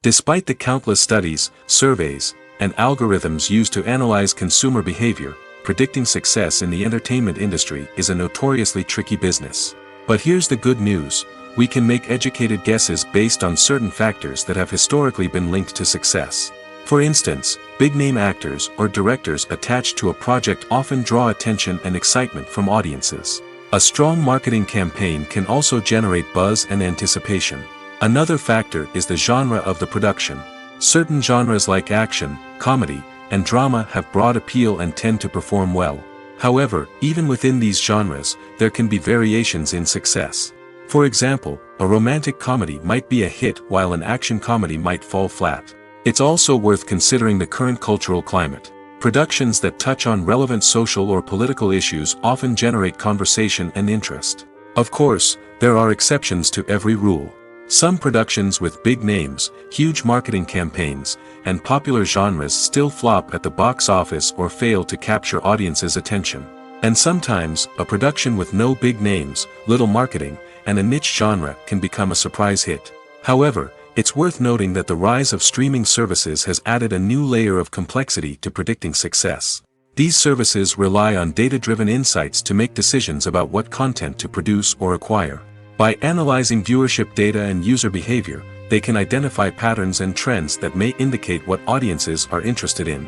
A: Despite the countless studies, surveys, and algorithms used to analyze consumer behavior, predicting success in the entertainment industry is a notoriously tricky business. But here's the good news: we can make educated guesses based on certain factors that have historically been linked to success. For instance, big-name actors or directors attached to a project often draw attention and excitement from audiences. A strong marketing campaign can also generate buzz and anticipation. Another factor is the genre of the production. Certain genres like action, comedy, and drama have broad appeal and tend to perform well. However, even within these genres, there can be variations in success. For example, a romantic comedy might be a hit while an action comedy might fall flat. It's also worth considering the current cultural climate. Productions that touch on relevant social or political issues often generate conversation and interest. Of course, there are exceptions to every rule. Some productions with big names, huge marketing campaigns, and popular genres still flop at the box office or fail to capture audiences' attention. And sometimes, a production with no big names, little marketing, and a niche genre can become a surprise hit. However, it's worth noting that the rise of streaming services has added a new layer of complexity to predicting success. These services rely on data-driven insights to make decisions about what content to produce or acquire. By analyzing viewership data and user behavior, they can identify patterns and trends that may indicate what audiences are interested in.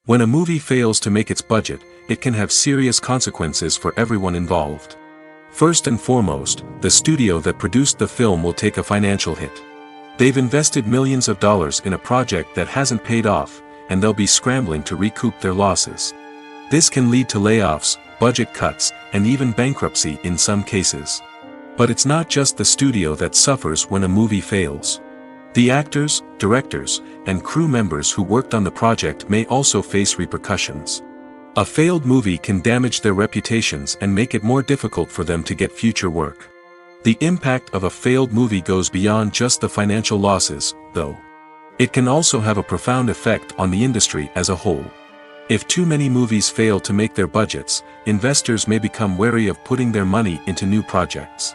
A: When a movie fails to make its budget, it can have serious consequences for everyone involved. First and foremost, the studio that produced the film will take a financial hit. They've invested millions of dollars in a project that hasn't paid off, and they'll be scrambling to recoup their losses. This can lead to layoffs, budget cuts, and even bankruptcy in some cases. But it's not just the studio that suffers when a movie fails. The actors, directors, and crew members who worked on the project may also face repercussions. A failed movie can damage their reputations and make it more difficult for them to get future work. The impact of a failed movie goes beyond just the financial losses, though. It can also have a profound effect on the industry as a whole. If too many movies fail to make their budgets, investors may become wary of putting their money into new projects.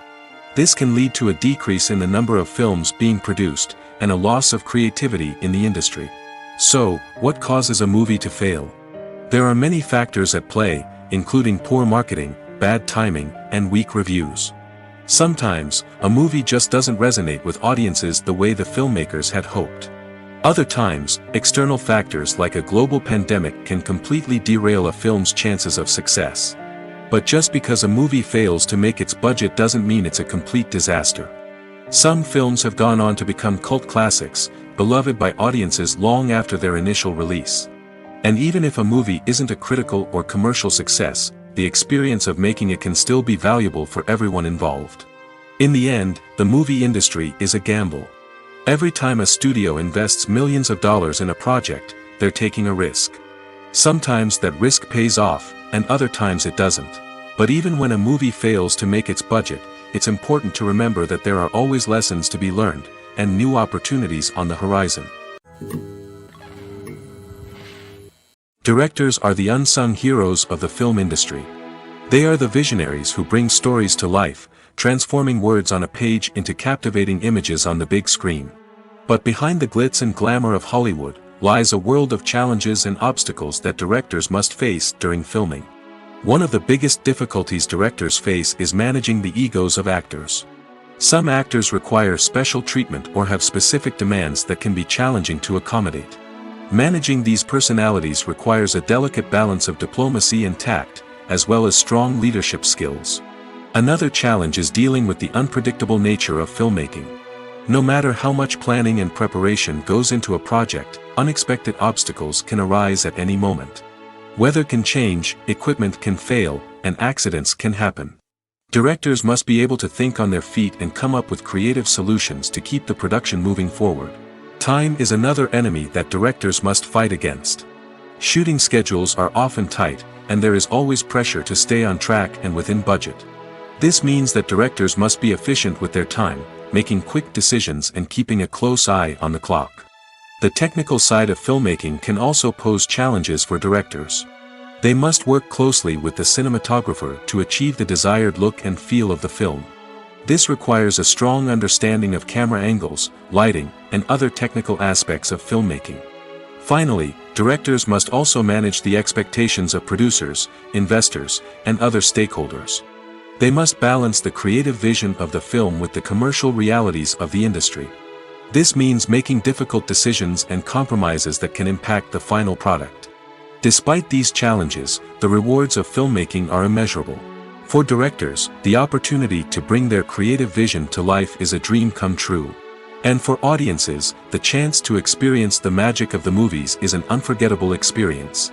A: This can lead to a decrease in the number of films being produced, and a loss of creativity in the industry. So, what causes a movie to fail? There are many factors at play, including poor marketing, bad timing, and weak reviews. Sometimes, a movie just doesn't resonate with audiences the way the filmmakers had hoped. Other times, external factors like a global pandemic can completely derail a film's chances of success. But just because a movie fails to make its budget doesn't mean it's a complete disaster. Some films have gone on to become cult classics, beloved by audiences long after their initial release. And even if a movie isn't a critical or commercial success, the experience of making it can still be valuable for everyone involved. In the end, the movie industry is a gamble. Every time a studio invests millions of dollars in a project, they're taking a risk. Sometimes that risk pays off, and other times it doesn't. But even when a movie fails to make its budget, it's important to remember that there are always lessons to be learned, and new opportunities on the horizon. Directors are the unsung heroes of the film industry. They are the visionaries who bring stories to life, transforming words on a page into captivating images on the big screen. But behind the glitz and glamour of Hollywood, lies a world of challenges and obstacles that directors must face during filming. One of the biggest difficulties directors face is managing the egos of actors. Some actors require special treatment or have specific demands that can be challenging to accommodate. Managing these personalities requires a delicate balance of diplomacy and tact, as well as strong leadership skills. Another challenge is dealing with the unpredictable nature of filmmaking. No matter how much planning and preparation goes into a project, unexpected obstacles can arise at any moment. Weather can change, equipment can fail, and accidents can happen. Directors must be able to think on their feet and come up with creative solutions to keep the production moving forward. Time is another enemy that directors must fight against. Shooting schedules are often tight, and there is always pressure to stay on track and within budget. This means that directors must be efficient with their time, making quick decisions and keeping a close eye on the clock. The technical side of filmmaking can also pose challenges for directors. They must work closely with the cinematographer to achieve the desired look and feel of the film. This requires a strong understanding of camera angles, lighting, and other technical aspects of filmmaking. Finally, directors must also manage the expectations of producers, investors, and other stakeholders. They must balance the creative vision of the film with the commercial realities of the industry. This means making difficult decisions and compromises that can impact the final product. Despite these challenges, the rewards of filmmaking are immeasurable. For directors, the opportunity to bring their creative vision to life is a dream come true. And for audiences, the chance to experience the magic of the movies is an unforgettable experience.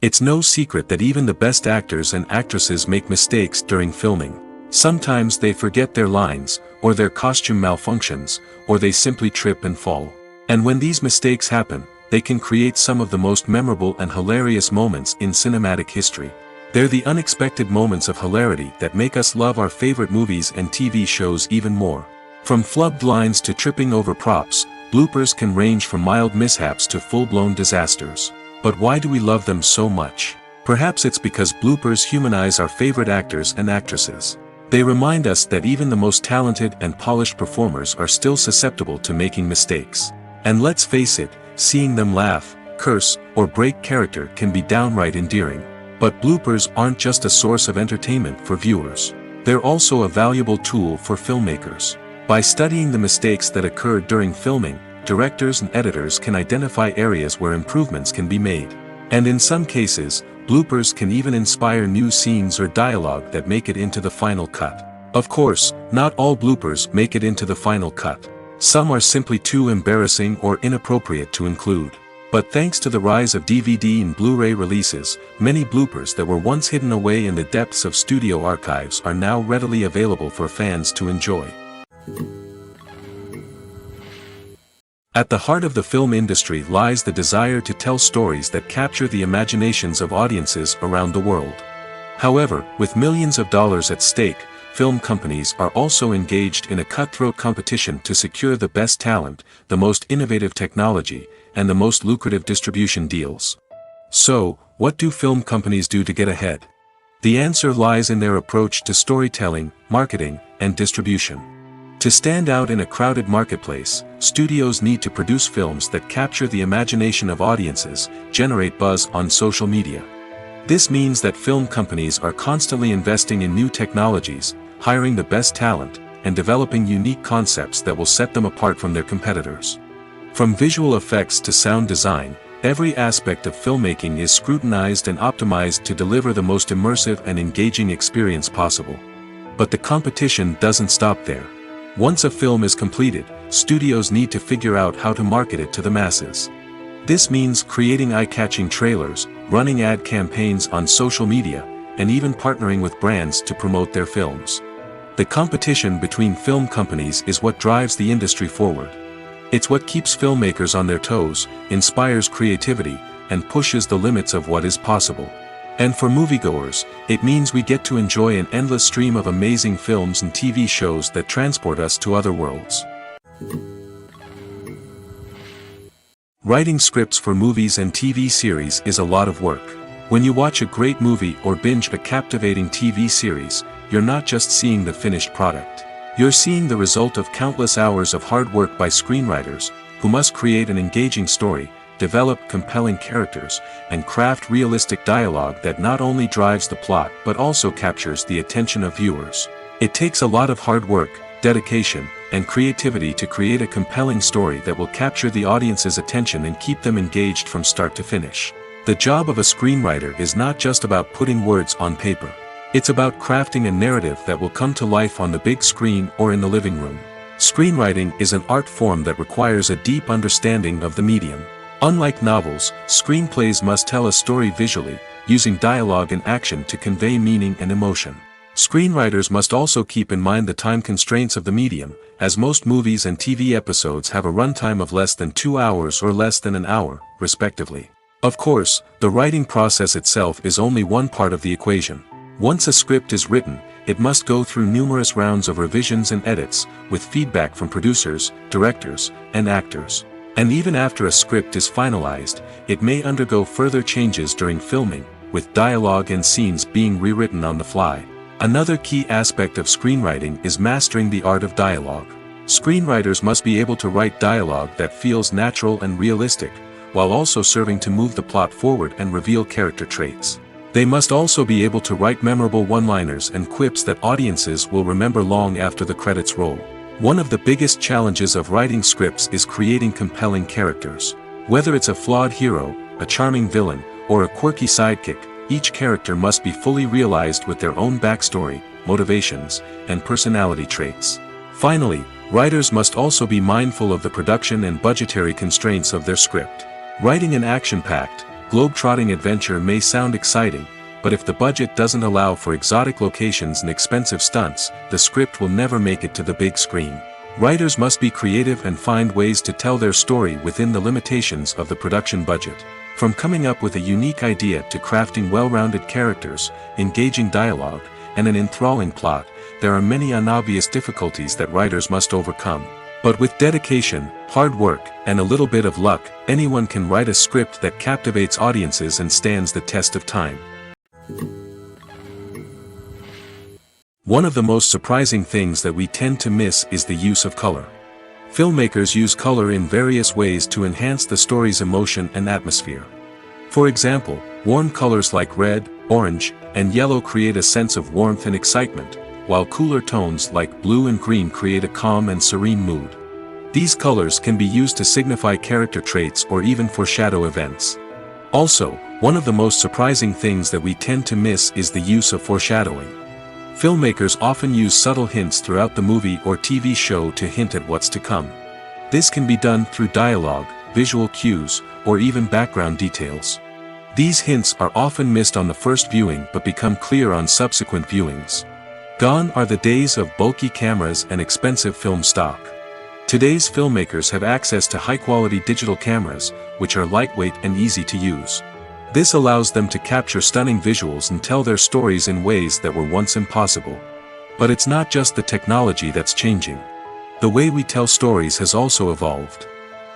A: It's no secret that even the best actors and actresses make mistakes during filming. Sometimes they forget their lines, or their costume malfunctions, or they simply trip and fall. And when these mistakes happen, they can create some of the most memorable and hilarious moments in cinematic history. They're the unexpected moments of hilarity that make us love our favorite movies and TV shows even more. From flubbed lines to tripping over props, bloopers can range from mild mishaps to full-blown disasters. But why do we love them so much? Perhaps it's because bloopers humanize our favorite actors and actresses. They remind us that even the most talented and polished performers are still susceptible to making mistakes. And let's face it, seeing them laugh, curse, or break character can be downright endearing. But bloopers aren't just a source of entertainment for viewers. They're also a valuable tool for filmmakers. By studying the mistakes that occurred during filming, directors and editors can identify areas where improvements can be made. And in some cases, bloopers can even inspire new scenes or dialogue that make it into the final cut. Of course, not all bloopers make it into the final cut. Some are simply too embarrassing or inappropriate to include. But thanks to the rise of DVD and Blu-ray releases, many bloopers that were once hidden away in the depths of studio archives are now readily available for fans to enjoy. At the heart of the film industry lies the desire to tell stories that capture the imaginations of audiences around the world. However, with millions of dollars at stake, film companies are also engaged in a cutthroat competition to secure the best talent, the most innovative technology, and the most lucrative distribution deals. So, what do film companies do to get ahead? The answer lies in their approach to storytelling, marketing, and distribution. To stand out in a crowded marketplace, studios need to produce films that capture the imagination of audiences, generate buzz on social media. This means that film companies are constantly investing in new technologies, hiring the best talent, and developing unique concepts that will set them apart from their competitors. From visual effects to sound design, every aspect of filmmaking is scrutinized and optimized to deliver the most immersive and engaging experience possible. But the competition doesn't stop there. Once a film is completed, studios need to figure out how to market it to the masses. This means creating eye-catching trailers, running ad campaigns on social media, and even partnering with brands to promote their films. The competition between film companies is what drives the industry forward. It's what keeps filmmakers on their toes, inspires creativity, and pushes the limits of what is possible. And for moviegoers, it means we get to enjoy an endless stream of amazing films and TV shows that transport us to other worlds. Writing scripts for movies and TV series is a lot of work. When you watch a great movie or binge a captivating TV series, you're not just seeing the finished product. You're seeing the result of countless hours of hard work by screenwriters, who must create an engaging story, develop compelling characters, and craft realistic dialogue that not only drives the plot but also captures the attention of viewers. It takes a lot of hard work, dedication, and creativity to create a compelling story that will capture the audience's attention and keep them engaged from start to finish. The job of a screenwriter is not just about putting words on paper. It's about crafting a narrative that will come to life on the big screen or in the living room. Screenwriting is an art form that requires a deep understanding of the medium. Unlike novels, screenplays must tell a story visually, using dialogue and action to convey meaning and emotion. Screenwriters must also keep in mind the time constraints of the medium, as most movies and TV episodes have a runtime of less than 2 hours or less than an hour, respectively. Of course, the writing process itself is only one part of the equation. Once a script is written, it must go through numerous rounds of revisions and edits, with feedback from producers, directors, and actors. And even after a script is finalized, it may undergo further changes during filming, with dialogue and scenes being rewritten on the fly. Another key aspect of screenwriting is mastering the art of dialogue. Screenwriters must be able to write dialogue that feels natural and realistic, while also serving to move the plot forward and reveal character traits. They must also be able to write memorable one-liners and quips that audiences will remember long after the credits roll. One of the biggest challenges of writing scripts is creating compelling characters. Whether it's a flawed hero, a charming villain, or a quirky sidekick, each character must be fully realized with their own backstory, motivations, and personality traits. Finally, writers must also be mindful of the production and budgetary constraints of their script. Writing an action-packed, globe-trotting adventure may sound exciting, but if the budget doesn't allow for exotic locations and expensive stunts, the script will never make it to the big screen. Writers must be creative and find ways to tell their story within the limitations of the production budget. From coming up with a unique idea to crafting well-rounded characters, engaging dialogue, and an enthralling plot, there are many unobvious difficulties that writers must overcome. But with dedication, hard work, and a little bit of luck, anyone can write a script that captivates audiences and stands the test of time. One of the most surprising things that we tend to miss is the use of color. Filmmakers use color in various ways to enhance the story's emotion and atmosphere. For example, warm colors like red, orange, and yellow create a sense of warmth and excitement, while cooler tones like blue and green create a calm and serene mood. These colors can be used to signify character traits or even foreshadow events. Also, one of the most surprising things that we tend to miss is the use of foreshadowing. Filmmakers often use subtle hints throughout the movie or TV show to hint at what's to come. This can be done through dialogue, visual cues, or even background details. These hints are often missed on the first viewing but become clear on subsequent viewings. Gone are the days of bulky cameras and expensive film stock. Today's filmmakers have access to high-quality digital cameras, which are lightweight and easy to use. This allows them to capture stunning visuals and tell their stories in ways that were once impossible. But it's not just the technology that's changing. The way we tell stories has also evolved.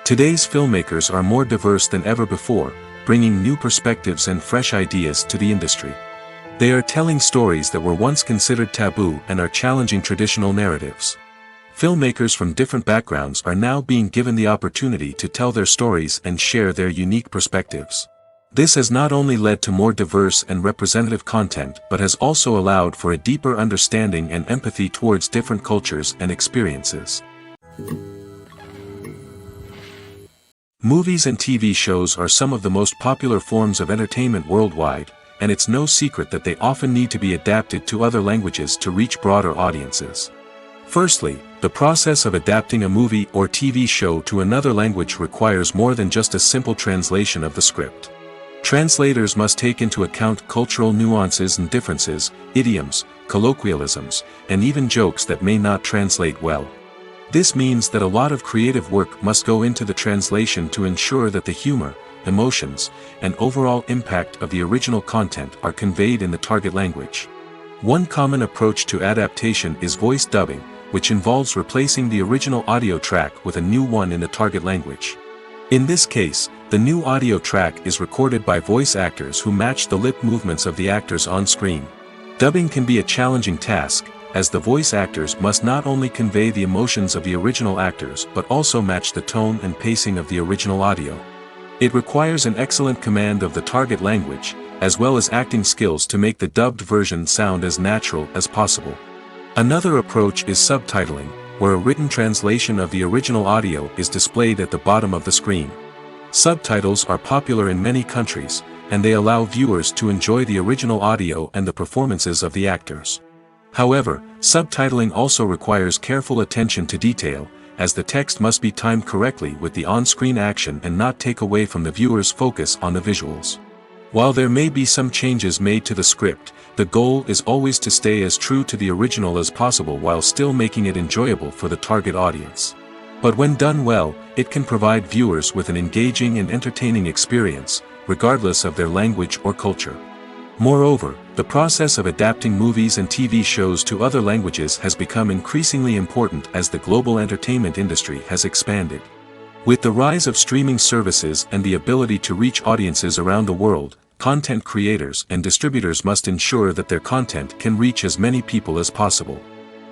A: Today's filmmakers are more diverse than ever before, bringing new perspectives and fresh ideas to the industry. They are telling stories that were once considered taboo and are challenging traditional narratives. Filmmakers from different backgrounds are now being given the opportunity to tell their stories and share their unique perspectives. This has not only led to more diverse and representative content but has also allowed for a deeper understanding and empathy towards different cultures and experiences. Movies and TV shows are some of the most popular forms of entertainment worldwide, and it's no secret that they often need to be adapted to other languages to reach broader audiences. Firstly, the process of adapting a movie or TV show to another language requires more than just a simple translation of the script. Translators must take into account cultural nuances and differences, idioms, colloquialisms, and even jokes that may not translate well. This means that a lot of creative work must go into the translation to ensure that the humor, emotions, and overall impact of the original content are conveyed in the target language. One common approach to adaptation is voice dubbing, which involves replacing the original audio track with a new one in the target language. In this case, the new audio track is recorded by voice actors who match the lip movements of the actors on screen. Dubbing can be a challenging task, as the voice actors must not only convey the emotions of the original actors but also match the tone and pacing of the original audio. It requires an excellent command of the target language, as well as acting skills to make the dubbed version sound as natural as possible. Another approach is subtitling, where a written translation of the original audio is displayed at the bottom of the screen. Subtitles are popular in many countries, and they allow viewers to enjoy the original audio and the performances of the actors. However, subtitling also requires careful attention to detail, as the text must be timed correctly with the on-screen action and not take away from the viewer's focus on the visuals. While there may be some changes made to the script, the goal is always to stay as true to the original as possible while still making it enjoyable for the target audience. But when done well, it can provide viewers with an engaging and entertaining experience, regardless of their language or culture. Moreover, the process of adapting movies and TV shows to other languages has become increasingly important as the global entertainment industry has expanded. With the rise of streaming services and the ability to reach audiences around the world, content creators and distributors must ensure that their content can reach as many people as possible.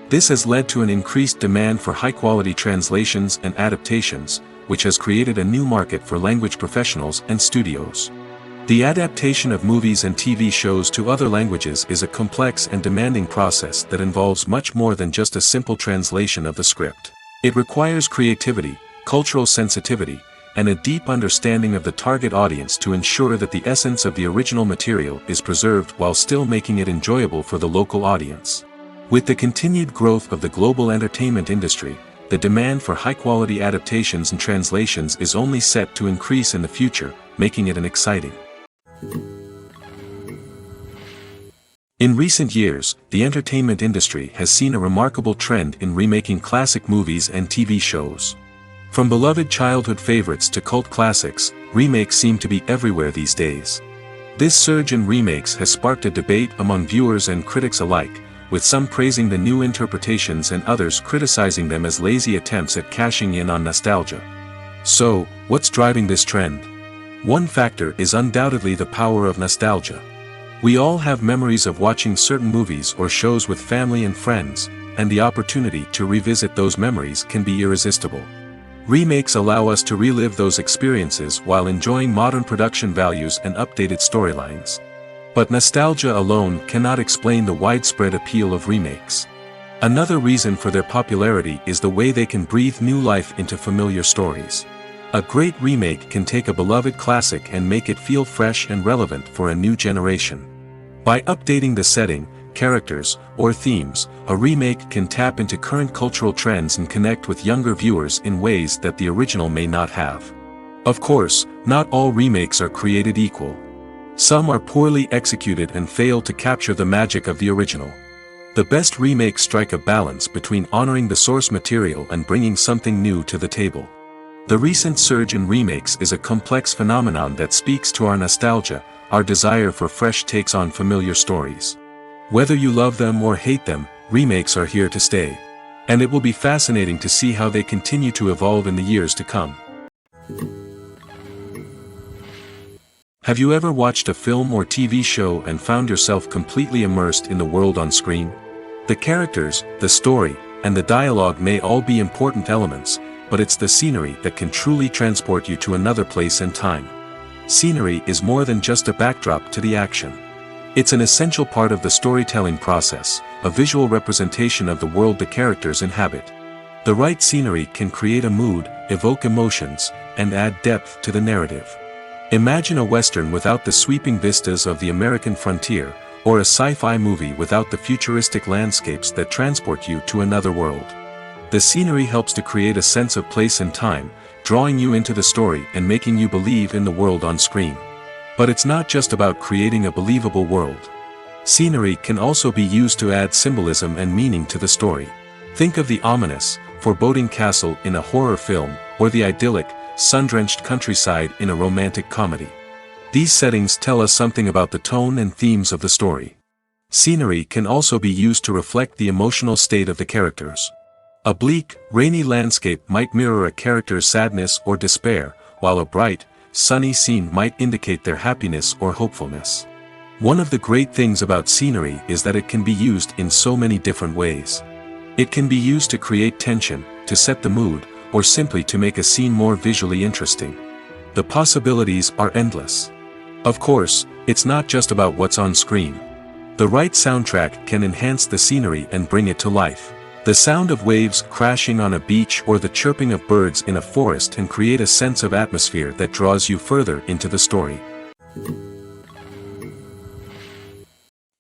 A: This has led to an increased demand for high-quality translations and adaptations, which has created a new market for language professionals and studios. The adaptation of movies and TV shows to other languages is a complex and demanding process that involves much more than just a simple translation of the script. It requires creativity, cultural sensitivity, and a deep understanding of the target audience to ensure that the essence of the original material is preserved while still making it enjoyable for the local audience. With the continued growth of the global entertainment industry, the demand for high-quality adaptations and translations is only set to increase in the future, making it an exciting. In recent years, the entertainment industry has seen a remarkable trend in remaking classic movies and TV shows. From beloved childhood favorites to cult classics, remakes seem to be everywhere these days. This surge in remakes has sparked a debate among viewers and critics alike, with some praising the new interpretations and others criticizing them as lazy attempts at cashing in on nostalgia. So, what's driving this trend? One factor is undoubtedly the power of nostalgia. We all have memories of watching certain movies or shows with family and friends, and the opportunity to revisit those memories can be irresistible. Remakes allow us to relive those experiences while enjoying modern production values and updated storylines. But nostalgia alone cannot explain the widespread appeal of remakes. Another reason for their popularity is the way they can breathe new life into familiar stories. A great remake can take a beloved classic and make it feel fresh and relevant for a new generation. By updating the setting, characters, or themes, a remake can tap into current cultural trends and connect with younger viewers in ways that the original may not have. Of course, not all remakes are created equal. Some are poorly executed and fail to capture the magic of the original. The best remakes strike a balance between honoring the source material and bringing something new to the table. The recent surge in remakes is a complex phenomenon that speaks to our nostalgia, our desire for fresh takes on familiar stories. Whether you love them or hate them, remakes are here to stay. And it will be fascinating to see how they continue to evolve in the years to come. Have you ever watched a film or TV show and found yourself completely immersed in the world on screen? The characters, the story, and the dialogue may all be important elements, but it's the scenery that can truly transport you to another place and time. Scenery is more than just a backdrop to the action. It's an essential part of the storytelling process, a visual representation of the world the characters inhabit. The right scenery can create a mood, evoke emotions, and add depth to the narrative. Imagine a Western without the sweeping vistas of the American frontier, or a sci-fi movie without the futuristic landscapes that transport you to another world. The scenery helps to create a sense of place and time, drawing you into the story and making you believe in the world on screen. But it's not just about creating a believable world. Scenery can also be used to add symbolism and meaning to the story. Think of the ominous, foreboding castle in a horror film, or the idyllic, sun-drenched countryside in a romantic comedy. These settings tell us something about the tone and themes of the story. Scenery can also be used to reflect the emotional state of the characters. A bleak, rainy landscape might mirror a character's sadness or despair, while a bright, sunny scene might indicate their happiness or hopefulness. One of the great things about scenery is that it can be used in so many different ways. It can be used to create tension, to set the mood, or simply to make a scene more visually interesting. The possibilities are endless. Of course, it's not just about what's on screen. The right soundtrack can enhance the scenery and bring it to life. The sound of waves crashing on a beach or the chirping of birds in a forest can create a sense of atmosphere that draws you further into the story.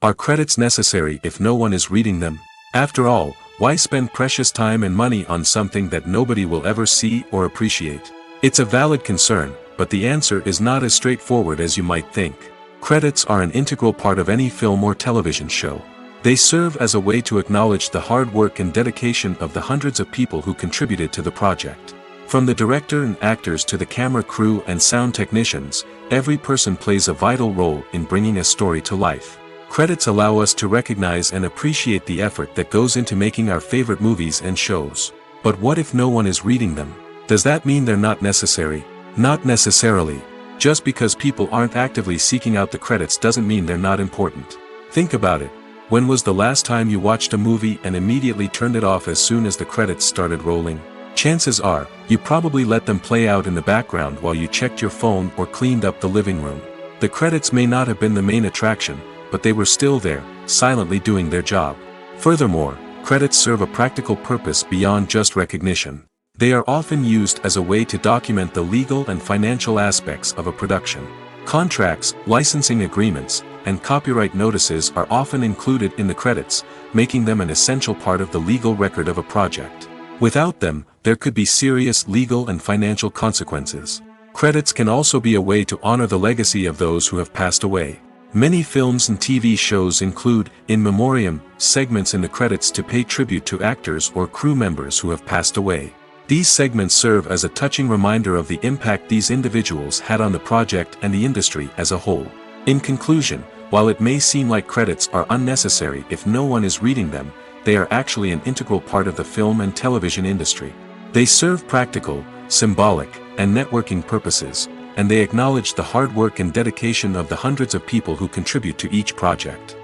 A: Are credits necessary if no one is reading them? After all, why spend precious time and money on something that nobody will ever see or appreciate? It's a valid concern, but the answer is not as straightforward as you might think. Credits are an integral part of any film or television show. They serve as a way to acknowledge the hard work and dedication of the hundreds of people who contributed to the project. From the director and actors to the camera crew and sound technicians, every person plays a vital role in bringing a story to life. Credits allow us to recognize and appreciate the effort that goes into making our favorite movies and shows. But what if no one is reading them? Does that mean they're not necessary? Not necessarily. Just because people aren't actively seeking out the credits doesn't mean they're not important. Think about it. When was the last time you watched a movie and immediately turned it off as soon as the credits started rolling? Chances are, you probably let them play out in the background while you checked your phone or cleaned up the living room. The credits may not have been the main attraction, but they were still there, silently doing their job. Furthermore, credits serve a practical purpose beyond just recognition. They are often used as a way to document the legal and financial aspects of a production. Contracts, licensing agreements, and copyright notices are often included in the credits, making them an essential part of the legal record of a project. Without them, there could be serious legal and financial consequences. Credits can also be a way to honor the legacy of those who have passed away. Many films and TV shows include, in memoriam, segments in the credits to pay tribute to actors or crew members who have passed away. These segments serve as a touching reminder of the impact these individuals had on the project and the industry as a whole. In conclusion, while it may seem like credits are unnecessary if no one is reading them, they are actually an integral part of the film and television industry. They serve practical, symbolic, and networking purposes, and they acknowledge the hard work and dedication of the hundreds of people who contribute to each project.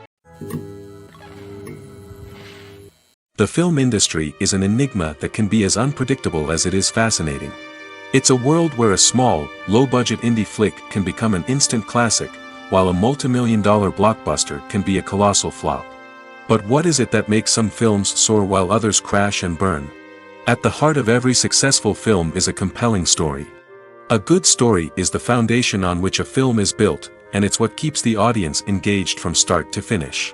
A: The film industry is an enigma that can be as unpredictable as it is fascinating. It's a world where a small, low-budget indie flick can become an instant classic, while a multi-million-dollar blockbuster can be a colossal flop. But what is it that makes some films soar while others crash and burn? At the heart of every successful film is a compelling story. A good story is the foundation on which a film is built, and it's what keeps the audience engaged from start to finish.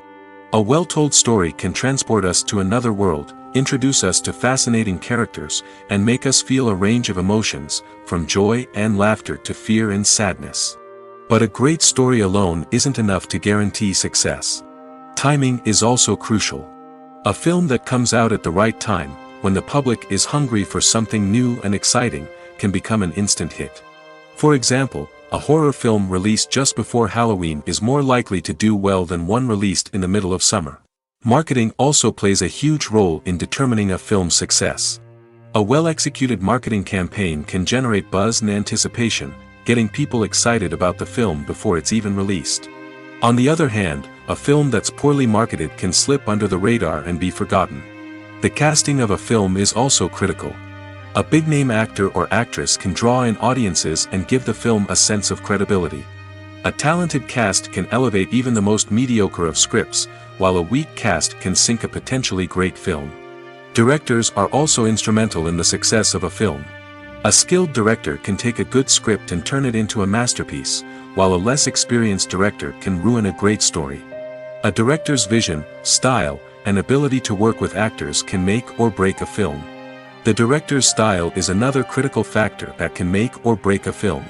A: A well-told story can transport us to another world, introduce us to fascinating characters, and make us feel a range of emotions, from joy and laughter to fear and sadness. But a great story alone isn't enough to guarantee success. Timing is also crucial. A film that comes out at the right time, when the public is hungry for something new and exciting, can become an instant hit. For example, a horror film released just before Halloween is more likely to do well than one released in the middle of summer. Marketing also plays a huge role in determining a film's success. A well-executed marketing campaign can generate buzz and anticipation, getting people excited about the film before it's even released. On the other hand, a film that's poorly marketed can slip under the radar and be forgotten. The casting of a film is also critical. A big-name actor or actress can draw in audiences and give the film a sense of credibility. A talented cast can elevate even the most mediocre of scripts, while a weak cast can sink a potentially great film. Directors are also instrumental in the success of a film. A skilled director can take a good script and turn it into a masterpiece, while a less experienced director can ruin a great story. A director's vision, style, and ability to work with actors can make or break a film. The director's style is another critical factor that can make or break a film.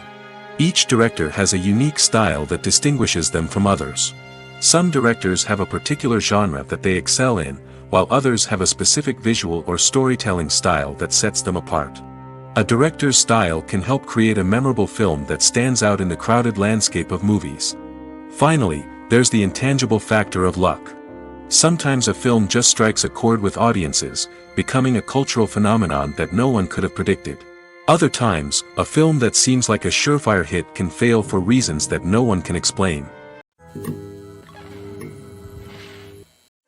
A: Each director has a unique style that distinguishes them from others. Some directors have a particular genre that they excel in, while others have a specific visual or storytelling style that sets them apart. A director's style can help create a memorable film that stands out in the crowded landscape of movies. Finally, there's the intangible factor of luck. Sometimes a film just strikes a chord with audiences, becoming a cultural phenomenon that no one could have predicted. Other times, a film that seems like a surefire hit can fail for reasons that no one can explain.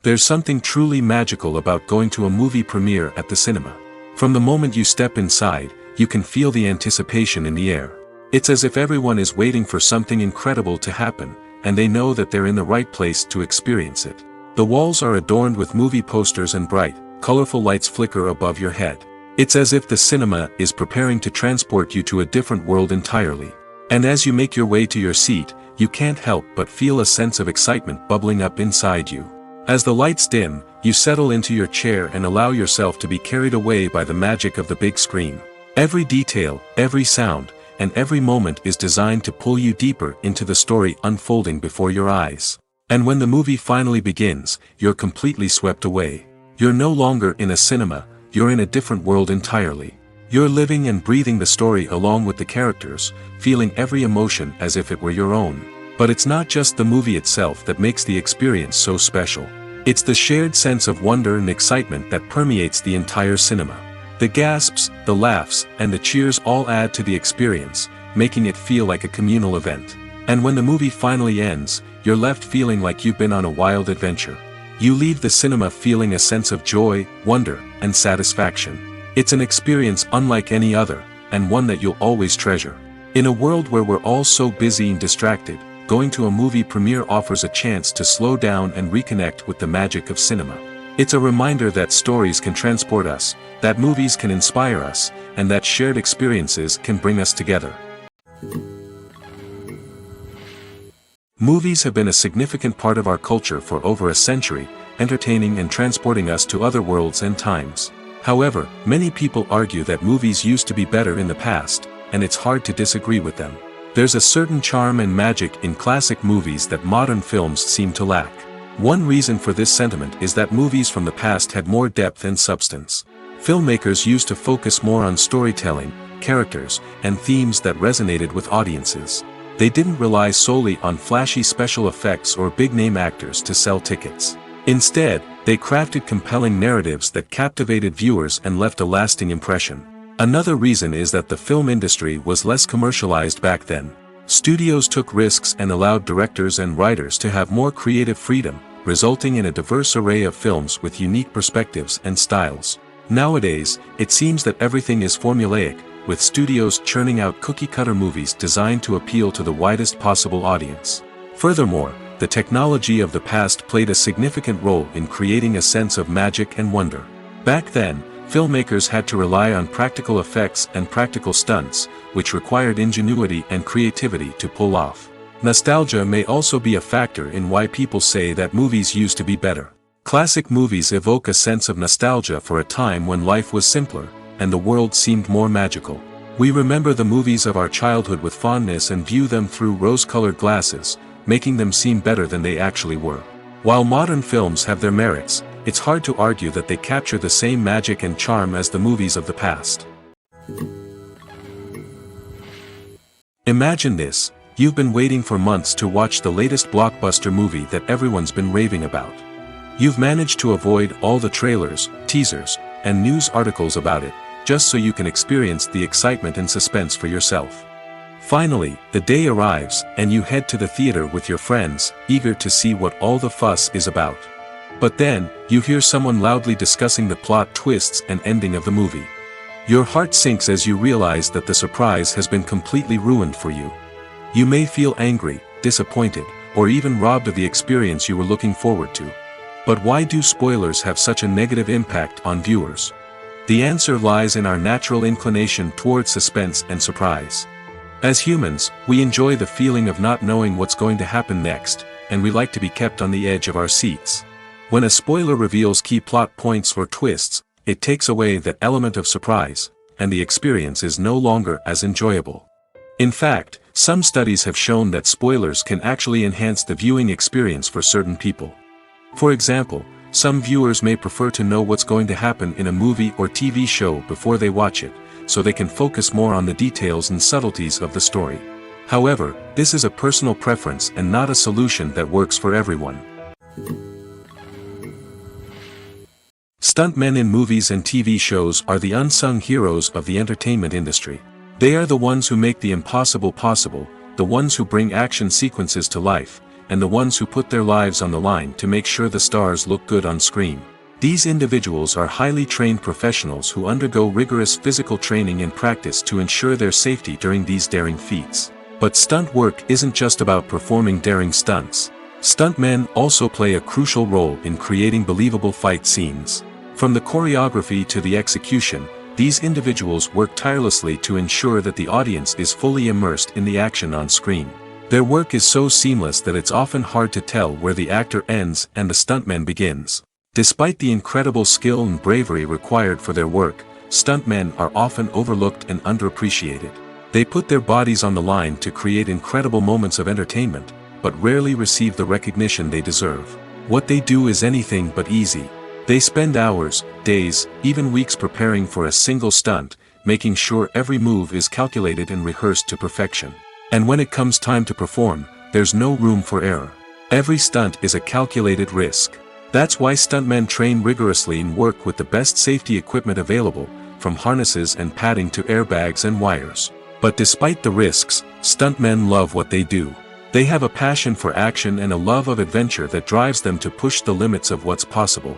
A: There's something truly magical about going to a movie premiere at the cinema. From the moment you step inside, you can feel the anticipation in the air. It's as if everyone is waiting for something incredible to happen, and they know that they're in the right place to experience it. The walls are adorned with movie posters and bright, colorful lights flicker above your head. It's as if the cinema is preparing to transport you to a different world entirely. And as you make your way to your seat, you can't help but feel a sense of excitement bubbling up inside you. As the lights dim, you settle into your chair and allow yourself to be carried away by the magic of the big screen. Every detail, every sound, and every moment is designed to pull you deeper into the story unfolding before your eyes. And when the movie finally begins, you're completely swept away. You're no longer in a cinema, you're in a different world entirely. You're living and breathing the story along with the characters, feeling every emotion as if it were your own. But it's not just the movie itself that makes the experience so special. It's the shared sense of wonder and excitement that permeates the entire cinema. The gasps, the laughs, and the cheers all add to the experience, making it feel like a communal event. And when the movie finally ends, you're left feeling like you've been on a wild adventure. You leave the cinema feeling a sense of joy, wonder, and satisfaction. It's an experience unlike any other, and one that you'll always treasure. In a world where we're all so busy and distracted, going to a movie premiere offers a chance to slow down and reconnect with the magic of cinema. It's a reminder that stories can transport us, that movies can inspire us, and that shared experiences can bring us together. Movies have been a significant part of our culture for over a century, entertaining and transporting us to other worlds and times. However, many people argue that movies used to be better in the past, and it's hard to disagree with them. There's a certain charm and magic in classic movies that modern films seem to lack. One reason for this sentiment is that movies from the past had more depth and substance. Filmmakers used to focus more on storytelling, characters, and themes that resonated with audiences. They didn't rely solely on flashy special effects or big-name actors to sell tickets. Instead, they crafted compelling narratives that captivated viewers and left a lasting impression. Another reason is that the film industry was less commercialized back then. Studios took risks and allowed directors and writers to have more creative freedom, resulting in a diverse array of films with unique perspectives and styles. Nowadays, it seems that everything is formulaic, with studios churning out cookie-cutter movies designed to appeal to the widest possible audience. Furthermore, the technology of the past played a significant role in creating a sense of magic and wonder. Back then, filmmakers had to rely on practical effects and practical stunts, which required ingenuity and creativity to pull off. Nostalgia may also be a factor in why people say that movies used to be better. Classic movies evoke a sense of nostalgia for a time when life was simpler, and the world seemed more magical. We remember the movies of our childhood with fondness and view them through rose-colored glasses, making them seem better than they actually were. While modern films have their merits, it's hard to argue that they capture the same magic and charm as the movies of the past. Imagine this: you've been waiting for months to watch the latest blockbuster movie that everyone's been raving about. You've managed to avoid all the trailers, teasers, and news articles about it, just so you can experience the excitement and suspense for yourself. Finally, the day arrives, and you head to the theater with your friends, eager to see what all the fuss is about. But then, you hear someone loudly discussing the plot twists and ending of the movie. Your heart sinks as you realize that the surprise has been completely ruined for you. You may feel angry, disappointed, or even robbed of the experience you were looking forward to. But why do spoilers have such a negative impact on viewers? The answer lies in our natural inclination toward suspense and surprise. As humans, we enjoy the feeling of not knowing what's going to happen next, and we like to be kept on the edge of our seats. When a spoiler reveals key plot points or twists, it takes away that element of surprise, and the experience is no longer as enjoyable. In fact, some studies have shown that spoilers can actually enhance the viewing experience for certain people. For example, some viewers may prefer to know what's going to happen in a movie or TV show before they watch it, so they can focus more on the details and subtleties of the story. However, this is a personal preference and not a solution that works for everyone. Stuntmen in movies and TV shows are the unsung heroes of the entertainment industry. They are the ones who make the impossible possible, the ones who bring action sequences to life, and the ones who put their lives on the line to make sure the stars look good on screen. These individuals are highly trained professionals who undergo rigorous physical training and practice to ensure their safety during these daring feats. But stunt work isn't just about performing daring stunts. Stuntmen also play a crucial role in creating believable fight scenes. From the choreography to the execution, these individuals work tirelessly to ensure that the audience is fully immersed in the action on screen. Their work is so seamless that it's often hard to tell where the actor ends and the stuntman begins. Despite the incredible skill and bravery required for their work, stuntmen are often overlooked and underappreciated. They put their bodies on the line to create incredible moments of entertainment, but rarely receive the recognition they deserve. What they do is anything but easy. They spend hours, days, even weeks preparing for a single stunt, making sure every move is calculated and rehearsed to perfection. And when it comes time to perform, there's no room for error. Every stunt is a calculated risk. That's why stuntmen train rigorously and work with the best safety equipment available, from harnesses and padding to airbags and wires. But despite the risks, stuntmen love what they do. They have a passion for action and a love of adventure that drives them to push the limits of what's possible.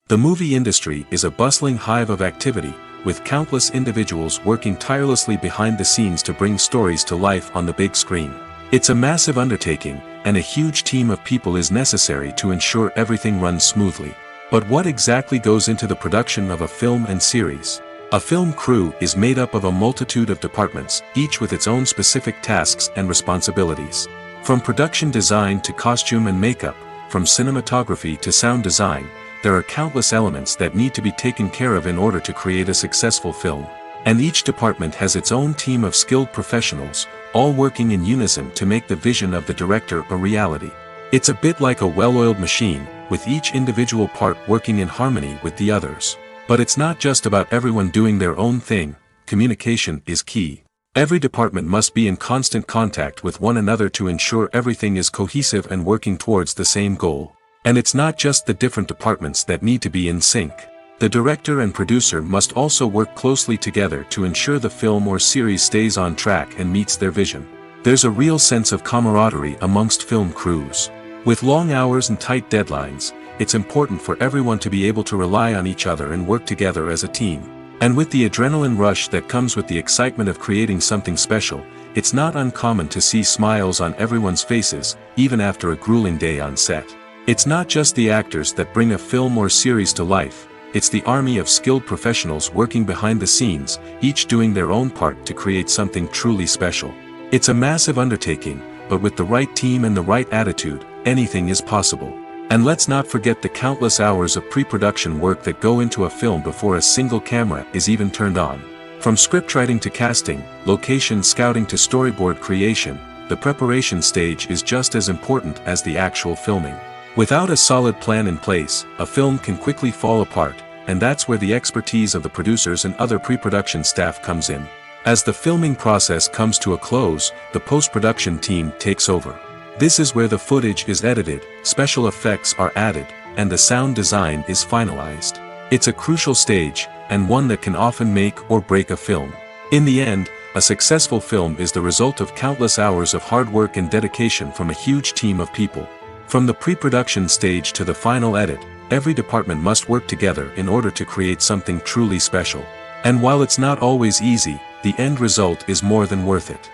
A: The movie industry is a bustling hive of activity, with countless individuals working tirelessly behind the scenes to bring stories to life on the big screen. It's a massive undertaking, and a huge team of people is necessary to ensure everything runs smoothly. But what exactly goes into the production of a film and series? A film crew is made up of a multitude of departments, each with its own specific tasks and responsibilities. From production design to costume and makeup, from cinematography to sound design, there are countless elements that need to be taken care of in order to create a successful film. And each department has its own team of skilled professionals, all working in unison to make the vision of the director a reality. It's a bit like a well-oiled machine, with each individual part working in harmony with the others. But it's not just about everyone doing their own thing. Communication is key. Every department must be in constant contact with one another to ensure everything is cohesive and working towards the same goal. And it's not just the different departments that need to be in sync. The director and producer must also work closely together to ensure the film or series stays on track and meets their vision. There's a real sense of camaraderie amongst film crews. With long hours and tight deadlines, it's important for everyone to be able to rely on each other and work together as a team. And with the adrenaline rush that comes with the excitement of creating something special, it's not uncommon to see smiles on everyone's faces, even after a grueling day on set. It's not just the actors that bring a film or series to life. It's the army of skilled professionals working behind the scenes, each doing their own part to create something truly special. It's a massive undertaking, but with the right team and the right attitude, anything is possible. And let's not forget the countless hours of pre-production work that go into a film before a single camera is even turned on. From scriptwriting to casting, location scouting to storyboard creation, the preparation stage is just as important as the actual filming. Without a solid plan in place, a film can quickly fall apart, and that's where the expertise of the producers and other pre-production staff comes in. As the filming process comes to a close, the post-production team takes over. This is where the footage is edited, special effects are added, and the sound design is finalized. It's a crucial stage, and one that can often make or break a film. In the end, a successful film is the result of countless hours of hard work and dedication from a huge team of people. From the pre-production stage to the final edit, every department must work together in order to create something truly special. And while it's not always easy, the end result is more than worth it.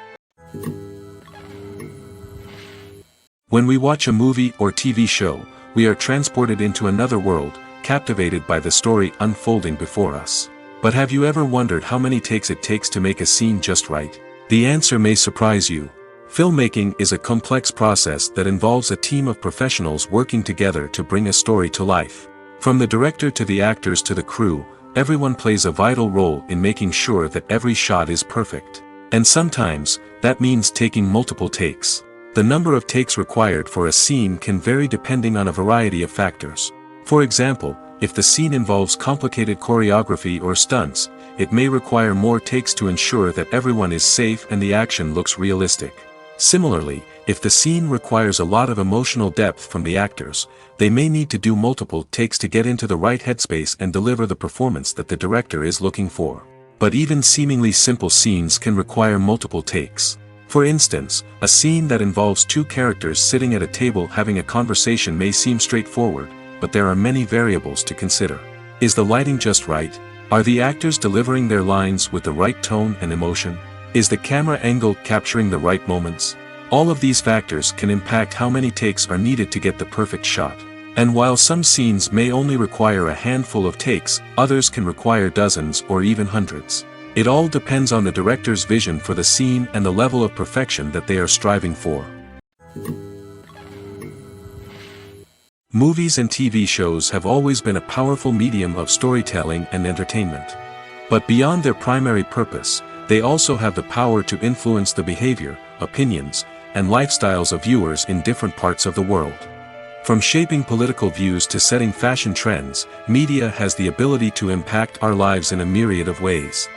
A: When we watch a movie or TV show, we are transported into another world, captivated by the story unfolding before us. But have you ever wondered how many takes it takes to make a scene just right? The answer may surprise you. Filmmaking is a complex process that involves a team of professionals working together to bring a story to life. From the director to the actors to the crew, everyone plays a vital role in making sure that every shot is perfect. And sometimes, that means taking multiple takes. The number of takes required for a scene can vary depending on a variety of factors. For example, if the scene involves complicated choreography or stunts, it may require more takes to ensure that everyone is safe and the action looks realistic. Similarly, if the scene requires a lot of emotional depth from the actors, they may need to do multiple takes to get into the right headspace and deliver the performance that the director is looking for. But even seemingly simple scenes can require multiple takes. For instance, a scene that involves two characters sitting at a table having a conversation may seem straightforward, but there are many variables to consider. Is the lighting just right? Are the actors delivering their lines with the right tone and emotion? Is the camera angle capturing the right moments? All of these factors can impact how many takes are needed to get the perfect shot. And while some scenes may only require a handful of takes, others can require dozens or even hundreds. It all depends on the director's vision for the scene and the level of perfection that they are striving for. Movies and TV shows have always been a powerful medium of storytelling and entertainment. But beyond their primary purpose, they also have the power to influence the behavior, opinions, and lifestyles of viewers in different parts of the world. From shaping political views to setting fashion trends, media has the ability to impact our lives in a myriad of ways.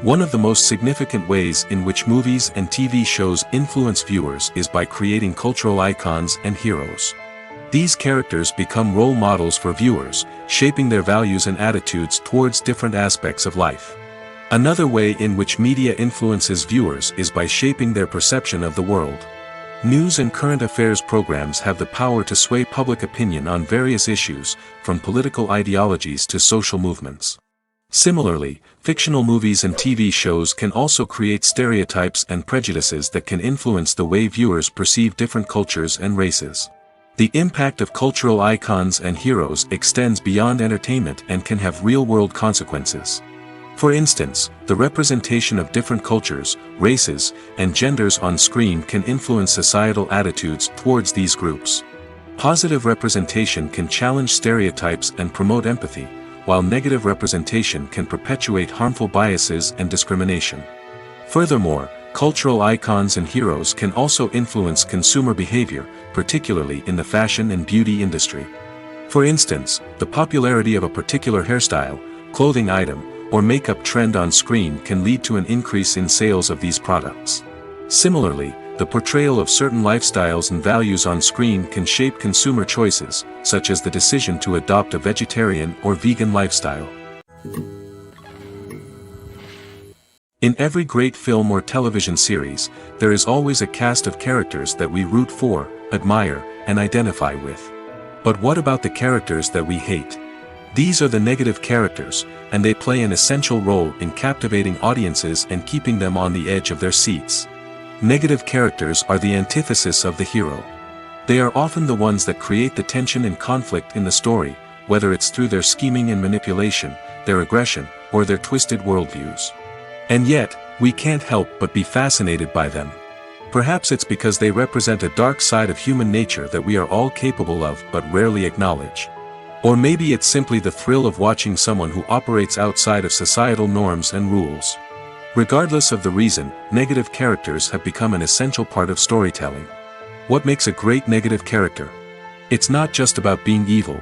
A: One of the most significant ways in which movies and TV shows influence viewers is by creating cultural icons and heroes. These characters become role models for viewers, shaping their values and attitudes towards different aspects of life. Another way in which media influences viewers is by shaping their perception of the world. News and current affairs programs have the power to sway public opinion on various issues, from political ideologies to social movements. Similarly, fictional movies and TV shows can also create stereotypes and prejudices that can influence the way viewers perceive different cultures and races. The impact of cultural icons and heroes extends beyond entertainment and can have real-world consequences. For instance, the representation of different cultures, races, and genders on screen can influence societal attitudes towards these groups. Positive representation can challenge stereotypes and promote empathy, while negative representation can perpetuate harmful biases and discrimination. Furthermore, cultural icons and heroes can also influence consumer behavior, particularly in the fashion and beauty industry. For instance, the popularity of a particular hairstyle, clothing item, or makeup trend on screen can lead to an increase in sales of these products. Similarly, the portrayal of certain lifestyles and values on screen can shape consumer choices, such as the decision to adopt a vegetarian or vegan lifestyle. In every great film or television series, there is always a cast of characters that we root for, admire, and identify with. But what about the characters that we hate? These are the negative characters, and they play an essential role in captivating audiences and keeping them on the edge of their seats. Negative characters are the antithesis of the hero. They are often the ones that create the tension and conflict in the story, whether it's through their scheming and manipulation, their aggression, or their twisted worldviews. And yet, we can't help but be fascinated by them. Perhaps it's because they represent a dark side of human nature that we are all capable of but rarely acknowledge. Or maybe it's simply the thrill of watching someone who operates outside of societal norms and rules. Regardless of the reason, negative characters have become an essential part of storytelling. What makes a great negative character? It's not just about being evil.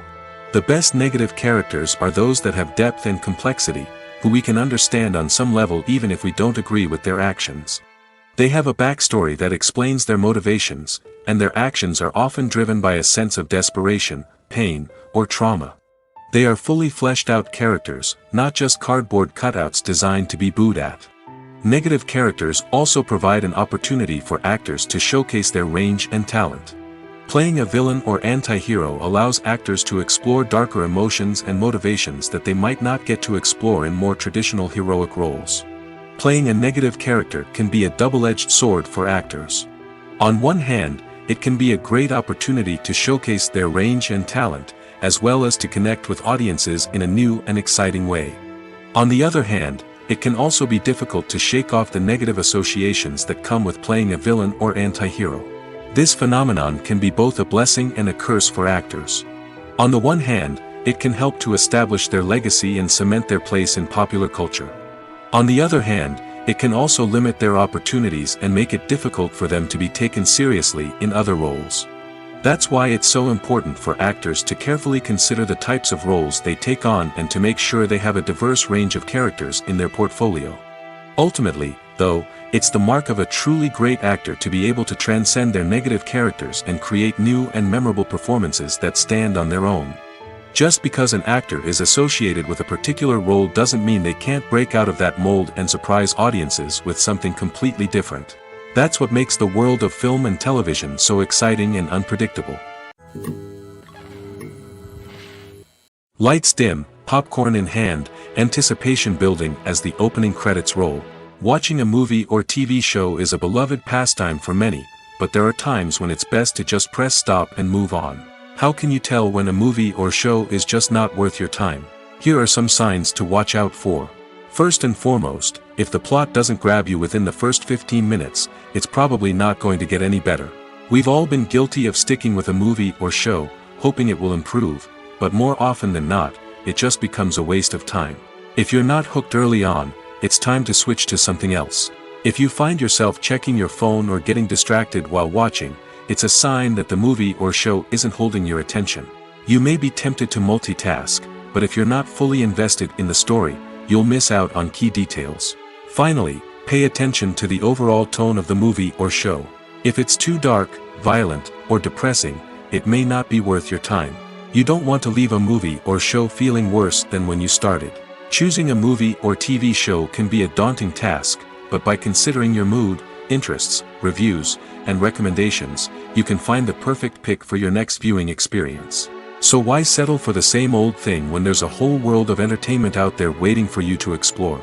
A: The best negative characters are those that have depth and complexity, who we can understand on some level even if we don't agree with their actions. They have a backstory that explains their motivations, and their actions are often driven by a sense of desperation, pain, or trauma. They are fully fleshed out characters, not just cardboard cutouts designed to be booed at. Negative characters also provide an opportunity for actors to showcase their range and talent. Playing a villain or anti-hero allows actors to explore darker emotions and motivations that they might not get to explore in more traditional heroic roles. Playing a negative character can be a double-edged sword for actors. On one hand, it can be a great opportunity to showcase their range and talent, as well as to connect with audiences in a new and exciting way. On the other hand, it can also be difficult to shake off the negative associations that come with playing a villain or anti-hero. This phenomenon can be both a blessing and a curse for actors. On the one hand, it can help to establish their legacy and cement their place in popular culture. On the other hand, it can also limit their opportunities and make it difficult for them to be taken seriously in other roles. That's why it's so important for actors to carefully consider the types of roles they take on and to make sure they have a diverse range of characters in their portfolio. Ultimately, though, it's the mark of a truly great actor to be able to transcend their negative characters and create new and memorable performances that stand on their own. Just because an actor is associated with a particular role doesn't mean they can't break out of that mold and surprise audiences with something completely different. That's what makes the world of film and television so exciting and unpredictable. Lights dim, popcorn in hand, anticipation building as the opening credits roll. Watching a movie or TV show is a beloved pastime for many, but there are times when it's best to just press stop and move on. How can you tell when a movie or show is just not worth your time? Here are some signs to watch out for. First and foremost, if the plot doesn't grab you within the first 15 minutes, it's probably not going to get any better. We've all been guilty of sticking with a movie or show, hoping it will improve, but more often than not, it just becomes a waste of time. If you're not hooked early on, it's time to switch to something else. If you find yourself checking your phone or getting distracted while watching, it's a sign that the movie or show isn't holding your attention. You may be tempted to multitask, but if you're not fully invested in the story, you'll miss out on key details. Finally, pay attention to the overall tone of the movie or show. If it's too dark, violent, or depressing, it may not be worth your time. You don't want to leave a movie or show feeling worse than when you started. Choosing a movie or TV show can be a daunting task, but by considering your mood, interests, reviews, and recommendations, you can find the perfect pick for your next viewing experience. So why settle for the same old thing when there's a whole world of entertainment out there waiting for you to explore?